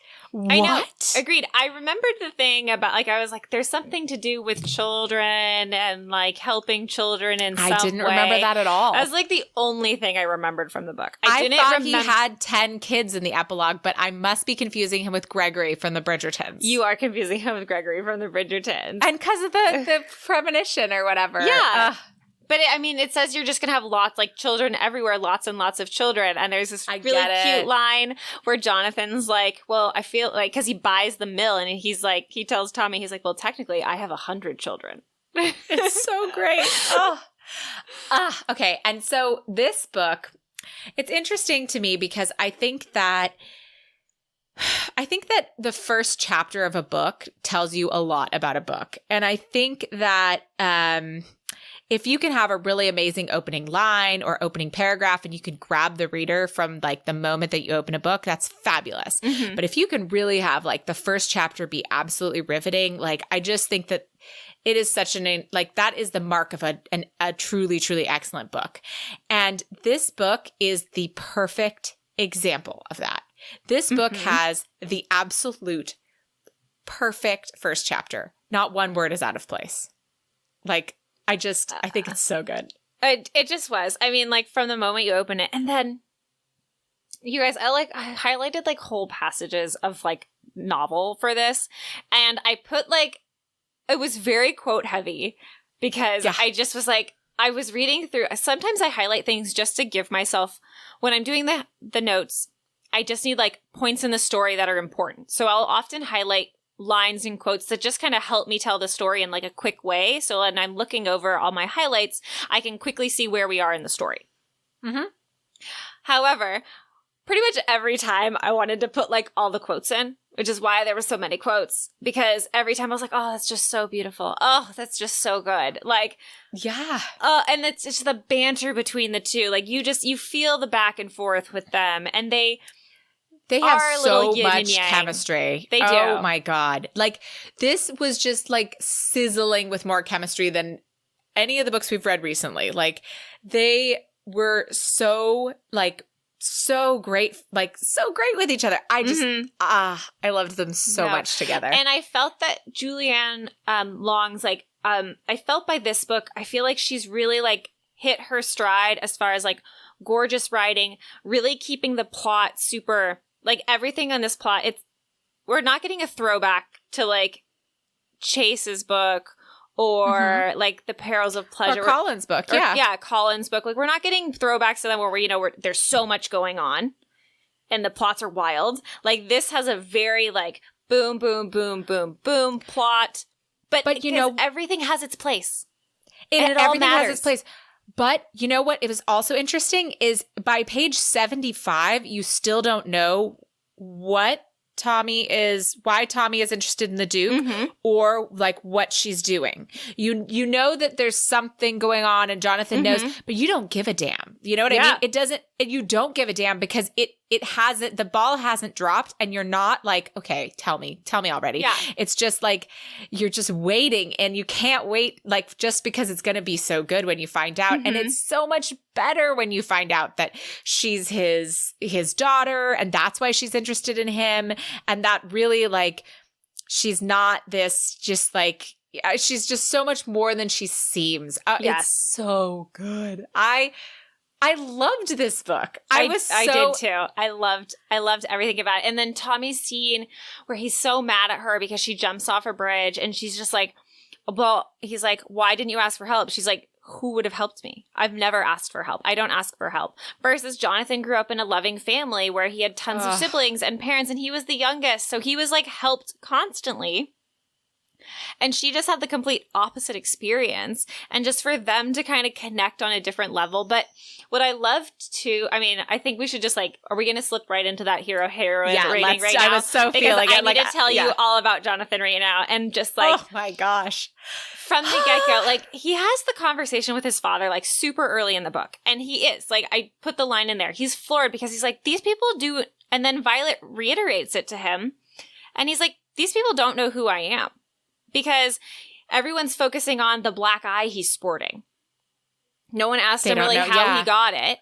I know. Agreed. I remembered the thing about, I was like, there's something to do with children and, helping children in some way. I didn't remember that at all. That was, the only thing I remembered from the book. I thought he had 10 kids in the epilogue, but I must be confusing him with Gregory from the Bridgertons. You are confusing him with Gregory from the Bridgertons. And because of the premonition or whatever. Yeah. But it says you're just going to have lots, children everywhere, lots and lots of children. And there's this really cute line where Jonathan's like, well, I feel because he buys the mill and he's like, he tells Tommy, he's like, well, technically I have 100 children. It's so great. Okay. And so this book, it's interesting to me because I think that the first chapter of a book tells you a lot about a book. And I think that, if you can have a really amazing opening line or opening paragraph and you can grab the reader from like the moment that you open a book, that's fabulous. Mm-hmm. But if you can really have like the first chapter be absolutely riveting, like I just think that it is such like that is the mark of a truly, truly excellent book. And this book is the perfect example of that. This book has the absolute perfect first chapter. Not one word is out of place. Like, I think it's so good. It just was. I mean, like, from the moment you open it, and then, you guys, I highlighted, like, whole passages of, like, novel for this, and I put, like, it was very quote heavy, because I just was, like, I was reading through, sometimes I highlight things just to give myself, when I'm doing the notes, I just need, like, points in the story that are important. So I'll often highlight lines and quotes that just kind of help me tell the story in like a quick way. So when I'm looking over all my highlights, I can quickly see where we are in the story. Mm-hmm. However, pretty much every time I wanted to put like all the quotes in, which is why there were so many quotes, because every time I was like, oh, that's just so beautiful. Oh, that's just so good. Like, yeah. And it's just the banter between the two. Like you feel the back and forth with them, and they have so yin much chemistry. They do. Oh my God. Like this was just like sizzling with more chemistry than any of the books we've read recently. Like they were so great with each other. I just, I loved them so much together. And I felt that Julianne Long's like, I felt by this book, I feel like she's really like hit her stride as far as like gorgeous writing, really keeping the plot super, like everything on this plot, we're not getting a throwback to like Chase's book or like The Perils of Pleasure. Or Colin's book, yeah. Yeah, Colin's book. Like we're not getting throwbacks to them where there's so much going on and the plots are wild. Like this has a very like boom, boom, boom, boom, boom plot. But you know, everything has its place. And it all matters. Has its place. But you know what? It was also interesting is by page 75, you still don't know why Tommy is interested in the Duke or like what she's doing. You know that there's something going on and Jonathan knows, but you don't give a damn. You know what I mean? You don't give a damn because the ball hasn't dropped and you're not like, okay, tell me already. Yeah. It's just like, you're just waiting and you can't wait like just because it's going to be so good when you find out. And it's so much better when you find out that she's his daughter and that's why she's interested in him. And that really like, she's not this just like, she's just so much more than she seems. It's so good. I loved this book. I did too. I loved everything about it. And then Tommy's scene where he's so mad at her because she jumps off a bridge and she's just like, well, he's like, why didn't you ask for help? She's like, who would have helped me? I've never asked for help. I don't ask for help. Versus Jonathan grew up in a loving family where he had tons of siblings and parents and he was the youngest. So he was like helped constantly. And she just had the complete opposite experience. And just for them to kind of connect on a different level. But what I loved too, I mean, I think we should just like, are we going to slip right into that hero-heroine rating right now? I was so feeling it. I need to tell you all about Jonathan right now. And just like, oh my gosh. From the get-go, like he has the conversation with his father like super early in the book. And he is like, I put the line in there. He's floored because he's like, these people do. And then Violet reiterates it to him. And he's like, these people don't know who I am. Because everyone's focusing on the black eye he's sporting. No one asked him really how he got it.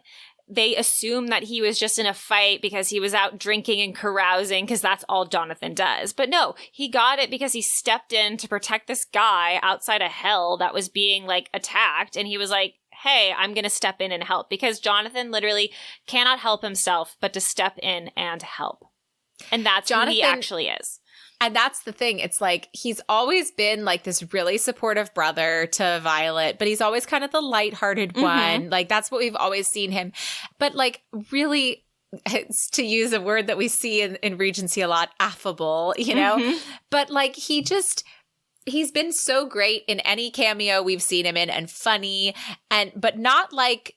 They assume that he was just in a fight because he was out drinking and carousing because that's all Jonathan does. But no, he got it because he stepped in to protect this guy outside of hell that was being like attacked. And he was like, hey, I'm going to step in and help. Because Jonathan literally cannot help himself but to step in and help. And that's who he actually is. And that's the thing. It's like he's always been like this really supportive brother to Violet, but he's always kind of the lighthearted one. Like that's what we've always seen him. But like really, to use a word that we see in Regency a lot, affable, you know? But like he's been so great in any cameo we've seen him in and funny but not like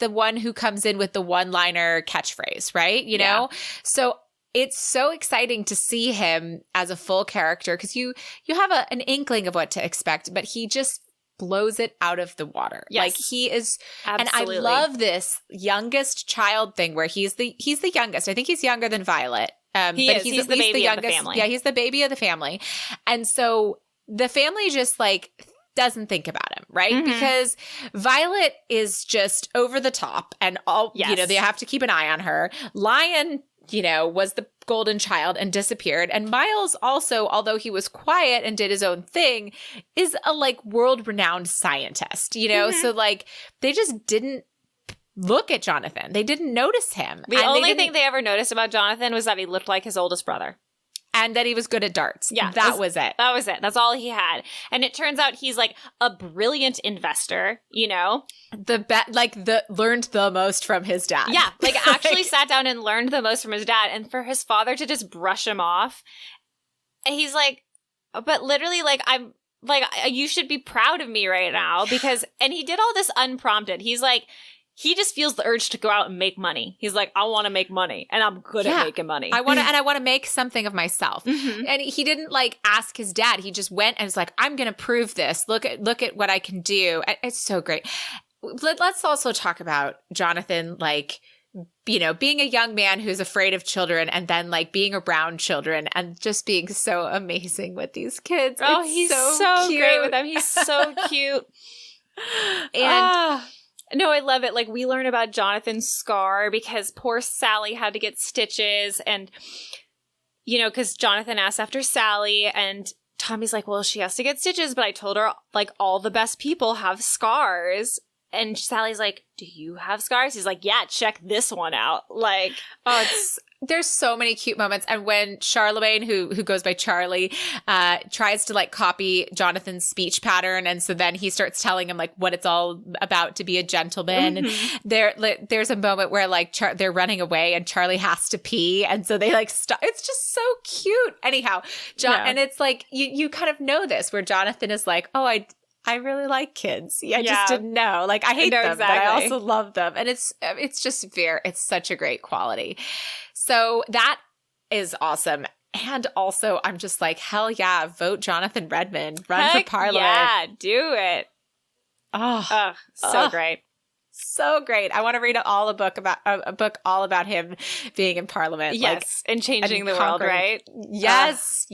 the one who comes in with the one-liner catchphrase, right? You know? So it's so exciting to see him as a full character because you have an inkling of what to expect, but he just blows it out of the water. Yes. Like he is, Absolutely. and I love this youngest child thing where he's the youngest. I think he's younger than Violet. He but is. he's He's at the least baby the of youngest. the family. Yeah, he's the baby of the family. And so the family just like doesn't think about him, right? Mhm. Because Violet is just over the top and all, Yes. they have to keep an eye on her. Lion, was the golden child and disappeared. And Miles also, although he was quiet and did his own thing, is a like world-renowned scientist, Mhm. So like they just didn't look at Jonathan. They didn't notice him. The only thing they ever noticed about Jonathan was that he looked like his oldest brother. And that he was good at darts. Yeah. That was it. That was it. That's all he had. And it turns out he's like a brilliant investor, Learned the most from his dad. Yeah, like actually sat down and learned the most from his dad. And for his father to just brush him off, and he's like, but literally, like, I'm like, you should be proud of me right now because, and he did all this unprompted. He's like, he just feels the urge to go out and make money. He's like, I want to make money, and I'm good at making money. I want to make something of myself. Mhm. And he didn't like ask his dad. He just went and was like, I'm going to prove this. Look at what I can do. It's so great. Let's also talk about Jonathan, like, being a young man who's afraid of children and then like being around children and just being so amazing with these kids. Oh, It's he's so cute. great with them. He's so cute. And no, I love it. Like, we learn about Jonathan's scar because poor Sally had to get stitches. And, because Jonathan asked after Sally and Tommy's like, well, she has to get stitches. But I told her, like, all the best people have scars. And Sally's like, do you have scars? He's like, yeah, check this one out. Like, there's so many cute moments. And when Charlemagne, who goes by Charlie, tries to like copy Jonathan's speech pattern. And so then he starts telling him like what it's all about to be a gentleman. Mhm. And there's a moment where like they're running away and Charlie has to pee. And so they like stop. It's just so cute. Anyhow, and it's like, you kind of know this where Jonathan is like, oh, I really like kids. I just didn't know. Like, I hate them, but I also love them. And it's just it's such a great quality. So that is awesome. And also, I'm just like, hell yeah, vote Jonathan Redmond. Run for Parlour. Yeah, do it. Oh, So great. So great. I want to read a book all about him being in Parliament. Yes, and changing the world, right? Yes,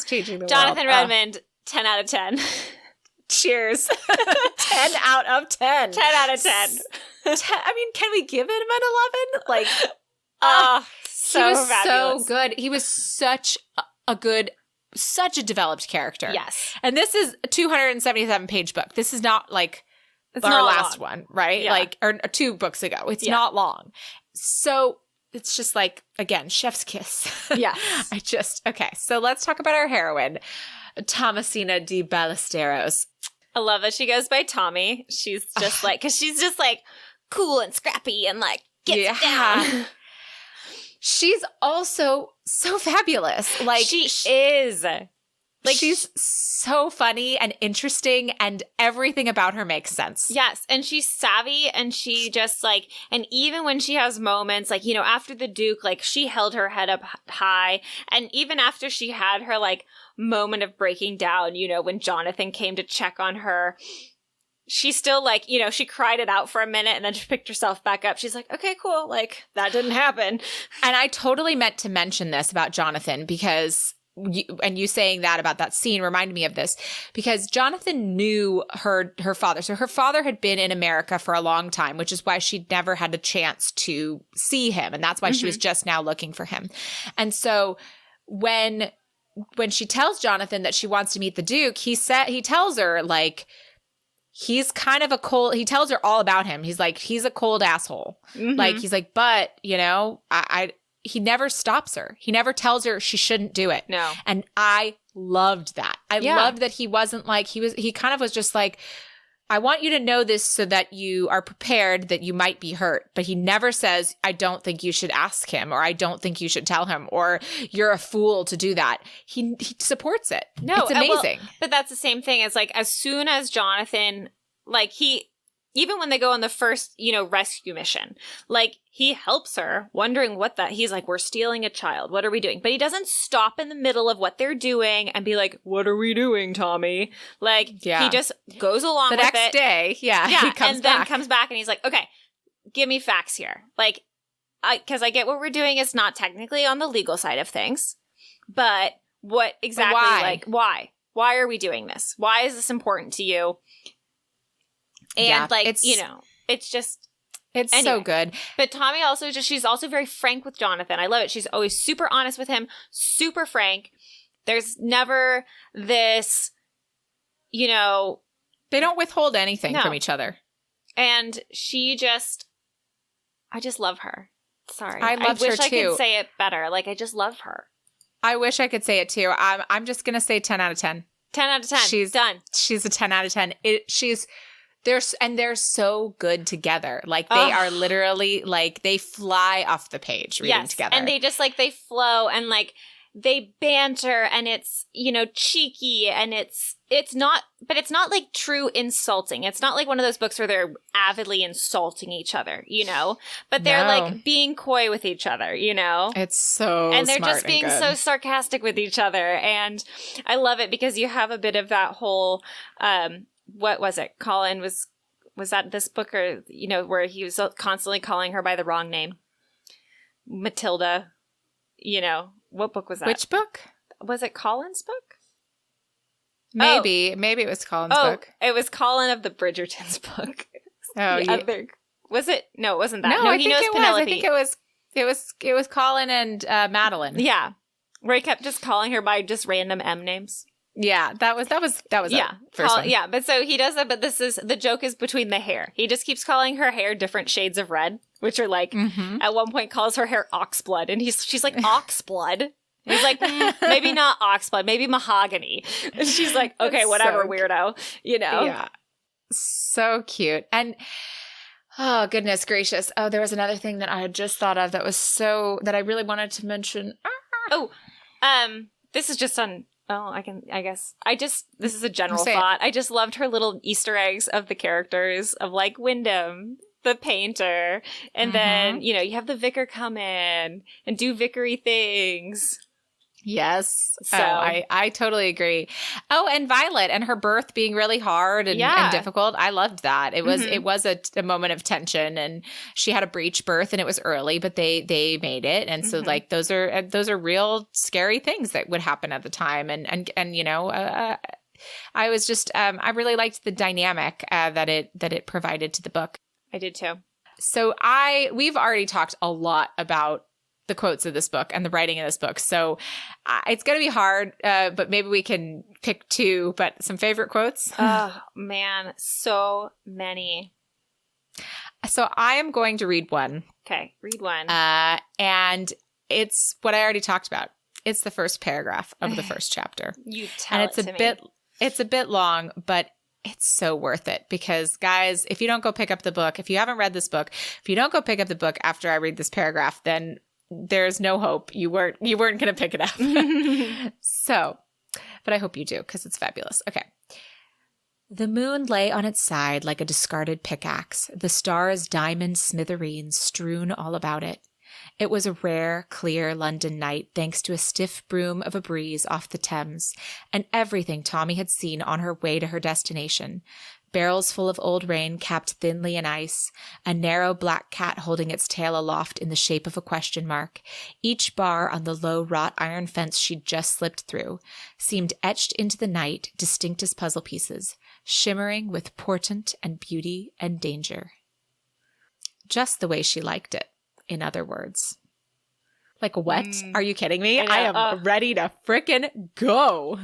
changing the Jonathan world. Redmond, 10 out of 10. Cheers. 10 out of 10. 10 out of 10. I mean, can we give him an 11? Like, so he was fabulous. so good. He was such a developed character. Yes. And this is a 277-page book. This is not like It's our not last long. one, right? Yeah. Like, or 2 books ago. It's not long. So it's just like, again, chef's kiss. Yes. Okay. So let's talk about our heroine, Thomasina de Ballesteros. I love that she goes by Tommy. She's just like, because she's just like cool and scrappy and like gets down. She's also so fabulous. Like, she is. Like, she's so funny and interesting, and everything about her makes sense. Yes. And she's savvy, and she just like, and even when she has moments, like, after the Duke, like, she held her head up high. And even after she had her, like, moment of breaking down, when Jonathan came to check on her, she still, like, she cried it out for a minute and then she picked herself back up. She's like, okay, cool. Like, that didn't happen. And I totally meant to mention this about Jonathan because you saying that about that scene reminded me of this because Jonathan knew her father. So her father had been in America for a long time, which is why she'd never had a chance to see him. And that's why she was just now looking for him. And so when she tells Jonathan that she wants to meet the Duke, he tells her like, he's kind of he tells her all about him. He's like, he's a cold asshole. Mm-hmm. Like, he's like, but he never stops her. He never tells her she shouldn't do it. No. And I loved that. I loved that he wasn't like, he kind of was just like, I want you to know this so that you are prepared that you might be hurt. But he never says, I don't think you should ask him, or I don't think you should tell him, or you're a fool to do that. He supports it. No, it's amazing. But that's the same thing. It's like, as soon as Jonathan, like, even when they go on the first, rescue mission, like, he helps her, wondering he's like, we're stealing a child. What are we doing? But he doesn't stop in the middle of what they're doing and be like, what are we doing, Tommy? Like, he just goes along with it. The next day, he comes and back. then comes back and he's like, okay, give me facts here. Like, because I get what we're doing is not technically on the legal side of things, but what exactly, why? like, why? Why are we doing this? Why is this important to you? And it's just... It's anyway, so good. But Tommy also she's also very frank with Jonathan. I love it. She's always super honest with him, super frank. There's never this, They don't withhold anything from each other. And I just love her. Sorry. I love her too. I wish I could say it better. Like, I just love her. I wish I could say it too. I'm just going to say 10 out of 10. 10 out of 10. She's done. She's a 10 out of 10. They're so good together. Like, they are literally, like, they fly off the page reading together. And they just, like, they flow and, like, they banter and it's, cheeky and it's not, but it's not, like, true insulting. It's not like one of those books where they're avidly insulting each other, But they're, like, being coy with each other, It's so and they're smart just being and so sarcastic with each other. And I love it because you have a bit of that whole, what was it? Colin was that this book or, where he was constantly calling her by the wrong name? Matilda, what book was that? Which book? Was it Colin's book? Maybe it was Colin's book. It was Colin of the Bridgertons book. Oh, yeah. Was it? No, it wasn't that. No, I he think knows it Penelope. was. I think it was Colin and Madeline. Yeah, where he kept just calling her by just random M names. Yeah, that was yeah, first one. Yeah, but so he does that, but the joke is between the hair. He just keeps calling her hair different shades of red, which are like, at one point calls her hair oxblood, and she's like, oxblood? And he's like, maybe not oxblood, maybe mahogany. And she's like, okay, whatever, so weirdo, Yeah, so cute. And oh, goodness gracious. Oh, there was another thing that I had just thought of that I really wanted to mention. This is just on... Oh, this is a general thought. I just loved her little Easter eggs of the characters of, like, Wyndham, the painter, and then, you have the vicar come in and do vicary things. Yes. So I totally agree. Oh, and Violet and her birth being really hard and difficult. I loved that. It was a moment of tension, and she had a breech birth and it was early, but they made it. And so like those are real scary things that would happen at the time. And I was just I really liked the dynamic that it provided to the book. I did too. So we've already talked a lot about the quotes of this book and the writing of this book. So it's going to be hard, but maybe we can pick two, but some favorite quotes. Oh, man. So many. So I am going to read one. Okay. Read one. And it's what I already talked about. It's the first paragraph of the first chapter. You tell it to me. It's a bit long, but it's so worth it because, guys, if you don't go pick up the book, if you haven't read this book, if you don't go pick up the book after I read this paragraph, then there's no hope. You weren't going to pick it up. So, but I hope you do because it's fabulous. Okay. The moon lay on its side like a discarded pickaxe, the stars diamond smithereens strewn all about it. It was a rare, clear London night thanks to a stiff broom of a breeze off the Thames, and everything Tommy had seen on her way to her destination. Barrels full of old rain capped thinly in ice, a narrow black cat holding its tail aloft in the shape of a question mark. Each bar on the low wrought iron fence she'd just slipped through seemed etched into the night, distinct as puzzle pieces, shimmering with portent and beauty and danger. Just the way she liked it, in other words. Like, what? Are you kidding me? I am ready to frickin' go.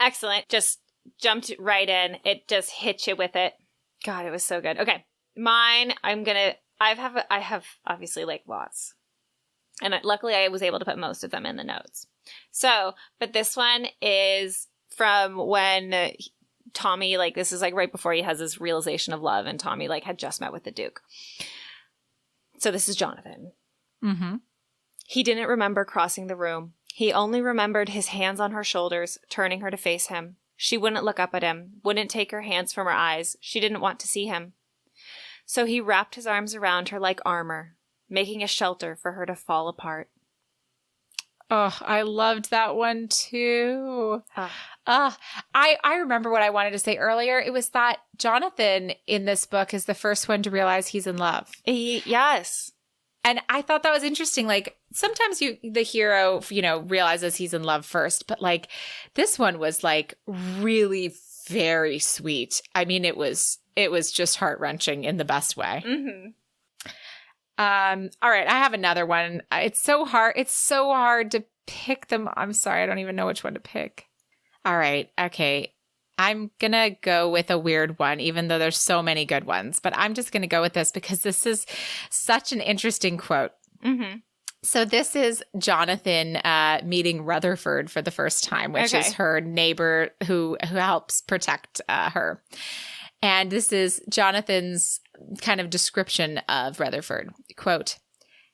Excellent. Just jumped right in. It just hit you with it. God, it was so good. Okay. Mine, I have obviously like lots. And luckily I was able to put most of them in the notes. So, but this one is from when Tommy, like, this is like right before he has this realization of love and Tommy like had just met with the Duke. So this is Jonathan. Mm-hmm. He didn't remember crossing the room. He only remembered his hands on her shoulders, turning her to face him. She wouldn't look up at him, wouldn't take her hands from her eyes. She didn't want to see him. So he wrapped his arms around her like armor, making a shelter for her to fall apart. Oh, I loved that one too. I remember what I wanted to say earlier. It was that Jonathan in this book is the first one to realize he's in love. Yes. And I thought that was interesting. Like, sometimes the hero, realizes he's in love first, but like this one was like really very sweet. I mean, it was just heart-wrenching in the best way. Mm-hmm. All right, I have another one. It's so hard to pick them. I'm sorry, I don't even know which one to pick. All right, okay. I'm going to go with a weird one, even though there's so many good ones. But I'm just going to go with this because this is such an interesting quote. Mm-hmm. So this is Jonathan meeting Rutherford for the first time, which is her neighbor who helps protect her. And this is Jonathan's kind of description of Rutherford. Quote,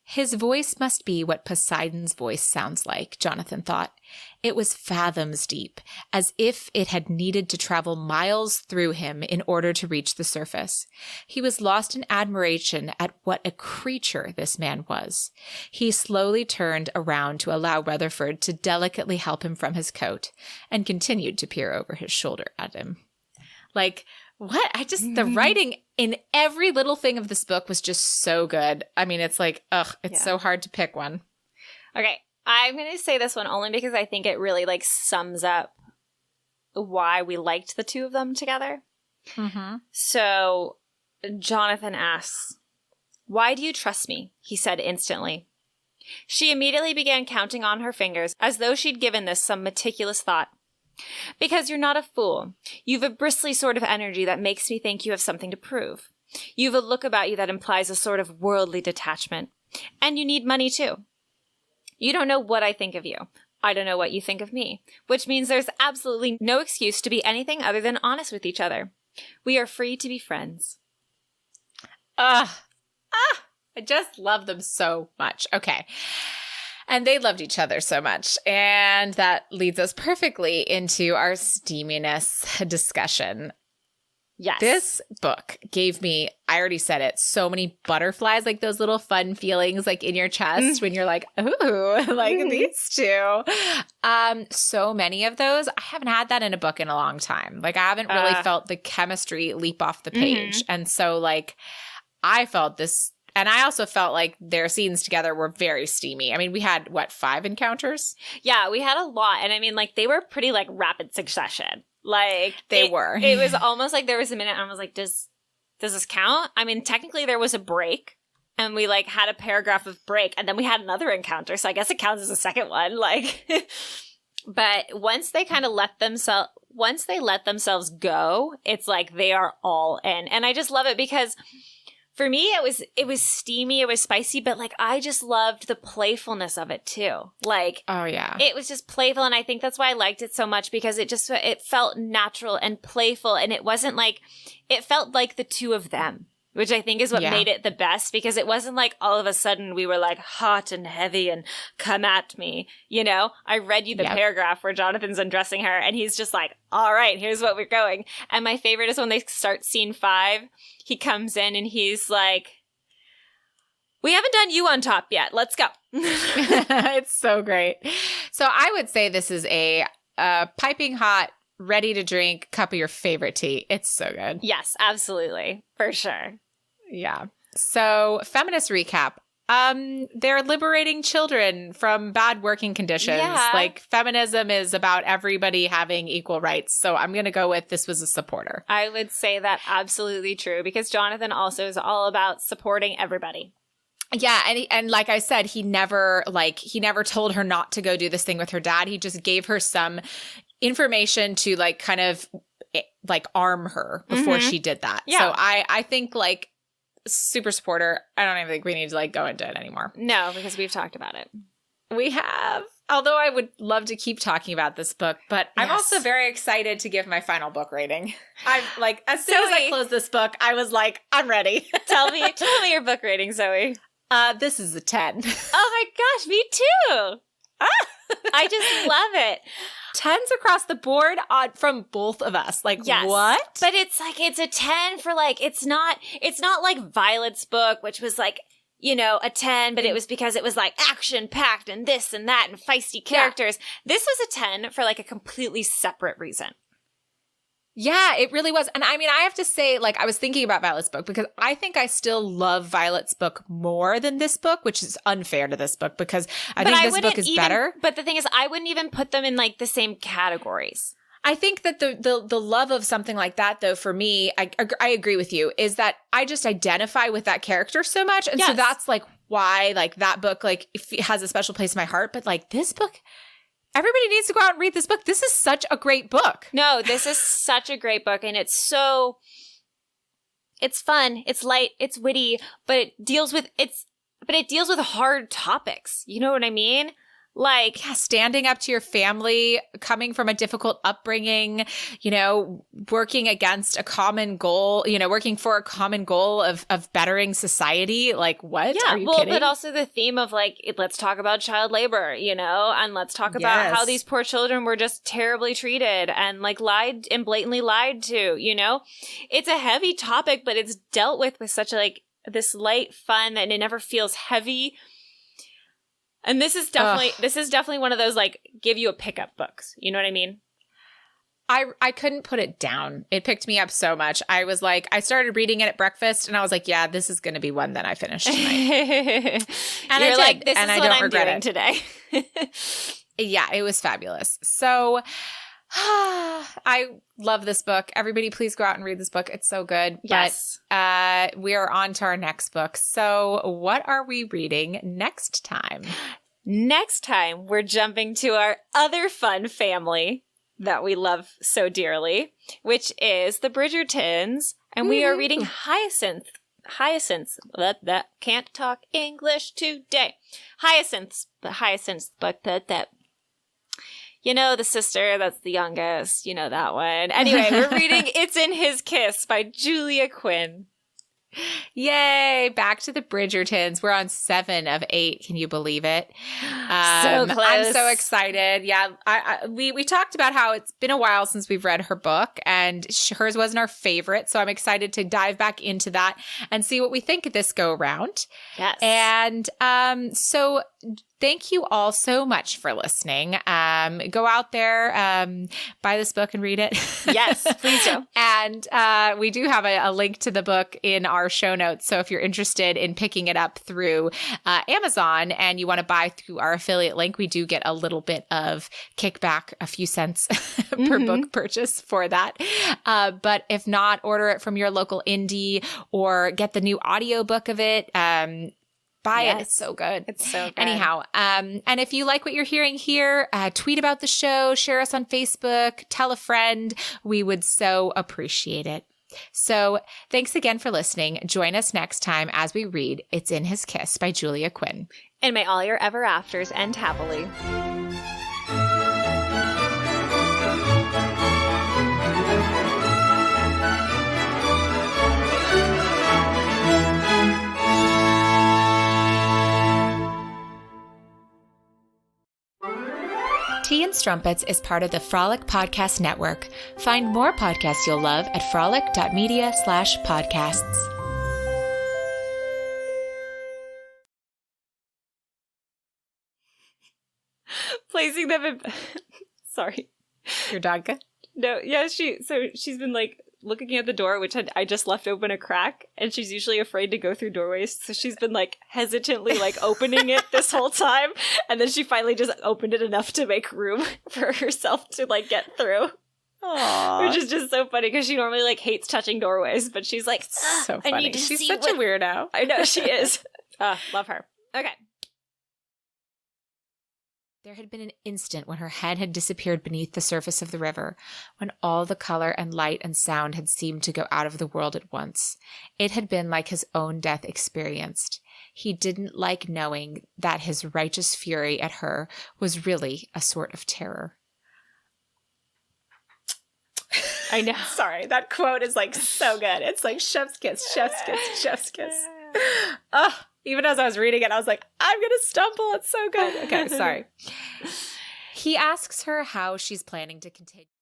"His voice must be what Poseidon's voice sounds like," Jonathan thought. It was fathoms deep, as if it had needed to travel miles through him in order to reach the surface. He was lost in admiration at what a creature this man was. He slowly turned around to allow Rutherford to delicately help him from his coat, and continued to peer over his shoulder at him. Like, what? The writing in every little thing of this book was just so good. I mean, it's like, it's so hard to pick one. Okay, I'm going to say this one only because I think it really like sums up why we liked the two of them together. Mm-hmm. So Jonathan asks, "Why do you trust me?" he said instantly. She immediately began counting on her fingers as though she'd given this some meticulous thought. "Because you're not a fool. You've a bristly sort of energy that makes me think you have something to prove. You've a look about you that implies a sort of worldly detachment. And you need money too. You don't know what I think of you. I don't know what you think of me. Which means there's absolutely no excuse to be anything other than honest with each other. We are free to be friends." I just love them so much. Okay. And they loved each other so much. And that leads us perfectly into our steaminess discussion. Yes. This book gave me, I already said it, so many butterflies, like those little fun feelings like in your chest when you're like, ooh, like these two. So many of those. I haven't had that in a book in a long time. Like, I haven't really felt the chemistry leap off the page. And so like I felt this. And I also felt like their scenes together were very steamy. I mean, we had, 5 encounters? Yeah, we had a lot. And I mean, like, they were pretty, like, rapid succession. Like, they were. It was almost like there was a minute and I was like, does this count? I mean, technically there was a break. And we, like, had a paragraph of break. And then we had another encounter. So I guess it counts as a second one. Like, but once they kind of let themselves go, it's like they are all in. And I just love it because for me, it was steamy, it was spicy, but like I just loved the playfulness of it too. Like, oh yeah, it was just playful, and I think that's why I liked it so much because it felt natural and playful, and it felt like the two of them, which I think is what made it the best because it wasn't like all of a sudden we were like hot and heavy and come at me. You know, I read you the paragraph where Jonathan's undressing her, and he's just like, all right, here's what we're going. And my favorite is when they start scene 5. He comes in and he's like, "We haven't done you on top yet. Let's go." It's so great. So I would say this is a piping hot, ready to drink cup of your favorite tea. It's so good. Yes, absolutely. For sure. Yeah. So feminist recap. They're liberating children from bad working conditions. Yeah. Like, feminism is about everybody having equal rights. So I'm going to go with this was a supporter. I would say that absolutely true because Jonathan also is all about supporting everybody. Yeah, and like I said, he never told her not to go do this thing with her dad. He just gave her some information to like kind of like arm her before she did that. Yeah. So I think like super supporter. I don't even think we need to like go into it anymore. No, because we've talked about it. We have. Although I would love to keep talking about this book, but I'm also very excited to give my final book rating. I'm like, as soon as I closed this book, I was like, I'm ready. Tell me your book rating, Zoe. This is a 10. Oh my gosh, me too. I just love it. 10s across the board from both of us. Like, yes. What? But it's like, it's a 10 for like, it's not like Violet's book, which was like, you know, a 10, but it was because it was like action packed and this and that and feisty characters. Yeah. This was a 10 for like a completely separate reason. Yeah, it really was. And I mean, I have to say, like, I was thinking about Violet's book because I think I still love Violet's book more than this book, which is unfair to this book because I think this book is better. But the thing is, I wouldn't even put them in like the same categories. I think that the love of something like that, though, for me, I agree with you, is that I just identify with that character so much. And so that's like why like that book like has a special place in my heart. But like this book, everybody needs to go out and read this book. This is such a great book. No, this is such a great book. And it's fun, it's light, it's witty, but it deals with hard topics. You know what I mean? Like, standing up to your family, coming from a difficult upbringing, you know, working against a common goal, you know, working for a common goal of bettering society. Like, what? Yeah, are you kidding? But also the theme of like, let's talk about child labor, you know, and let's talk about how these poor children were just terribly treated and like lied and blatantly lied to, you know. It's a heavy topic, but it's dealt with such like this light fun and it never feels heavy. And this is definitely one of those like give you a pickup books. You know what I mean? I couldn't put it down. It picked me up so much. I was like, I started reading it at breakfast and I was like, yeah, this is going to be one that I finish tonight. And you're like, this is what I'm doing today. Yeah, it was fabulous. So I love this book. Everybody please go out and read this book. It's so good. Yes. But we are on to our next book. So what are we reading next time? Next time, we're jumping to our other fun family that we love so dearly, which is the Bridgertons. And we are reading Hyacinth. That can't talk English today. Hyacinth's book that you know, the sister that's the youngest, you know that one. Anyway, we're reading It's in His Kiss by Julia Quinn. Yay! Back to the Bridgertons. We're on 7 of 8. Can you believe it? So close. I'm so excited. Yeah, we talked about how it's been a while since we've read her book, and hers wasn't our favorite. So I'm excited to dive back into that and see what we think of this go around. Yes. And so thank you all so much for listening. Go out there, buy this book and read it. Yes, please do. And we do have a link to the book in our show notes. So if you're interested in picking it up through Amazon and you want to buy through our affiliate link, we do get a little bit of kickback, a few cents per book purchase for that. But if not, order it from your local indie or get the new audiobook of it. Buy it. It's so good. It's so good. Anyhow, and if you like what you're hearing here, tweet about the show, share us on Facebook, tell a friend. We would so appreciate it. So thanks again for listening. Join us next time as we read It's in His Kiss by Julia Quinn. And may all your ever afters end happily. Tea and Strumpets is part of the Frolic Podcast Network. Find more podcasts you'll love at frolic.media/podcasts. Placing them in... Sorry. Your dog? No, yeah, she's been like looking at the door, which I just left open a crack, and she's usually afraid to go through doorways, so she's been like hesitantly like opening it this whole time, and then she finally just opened it enough to make room for herself to like get through. Aww. Which is just so funny because she normally like hates touching doorways, but she's like, so funny. I need to She's see such a weirdo. I know she is. Love her. Okay. There had been an instant when her head had disappeared beneath the surface of the river, when all the color and light and sound had seemed to go out of the world at once. It had been like his own death experienced. He didn't like knowing that his righteous fury at her was really a sort of terror. I know. Sorry, that quote is like so good. It's like chef's kiss, chef's kiss, chef's kiss. Even as I was reading it, I was like, I'm going to stumble. It's so good. Okay, sorry. he asks her how she's planning to continue.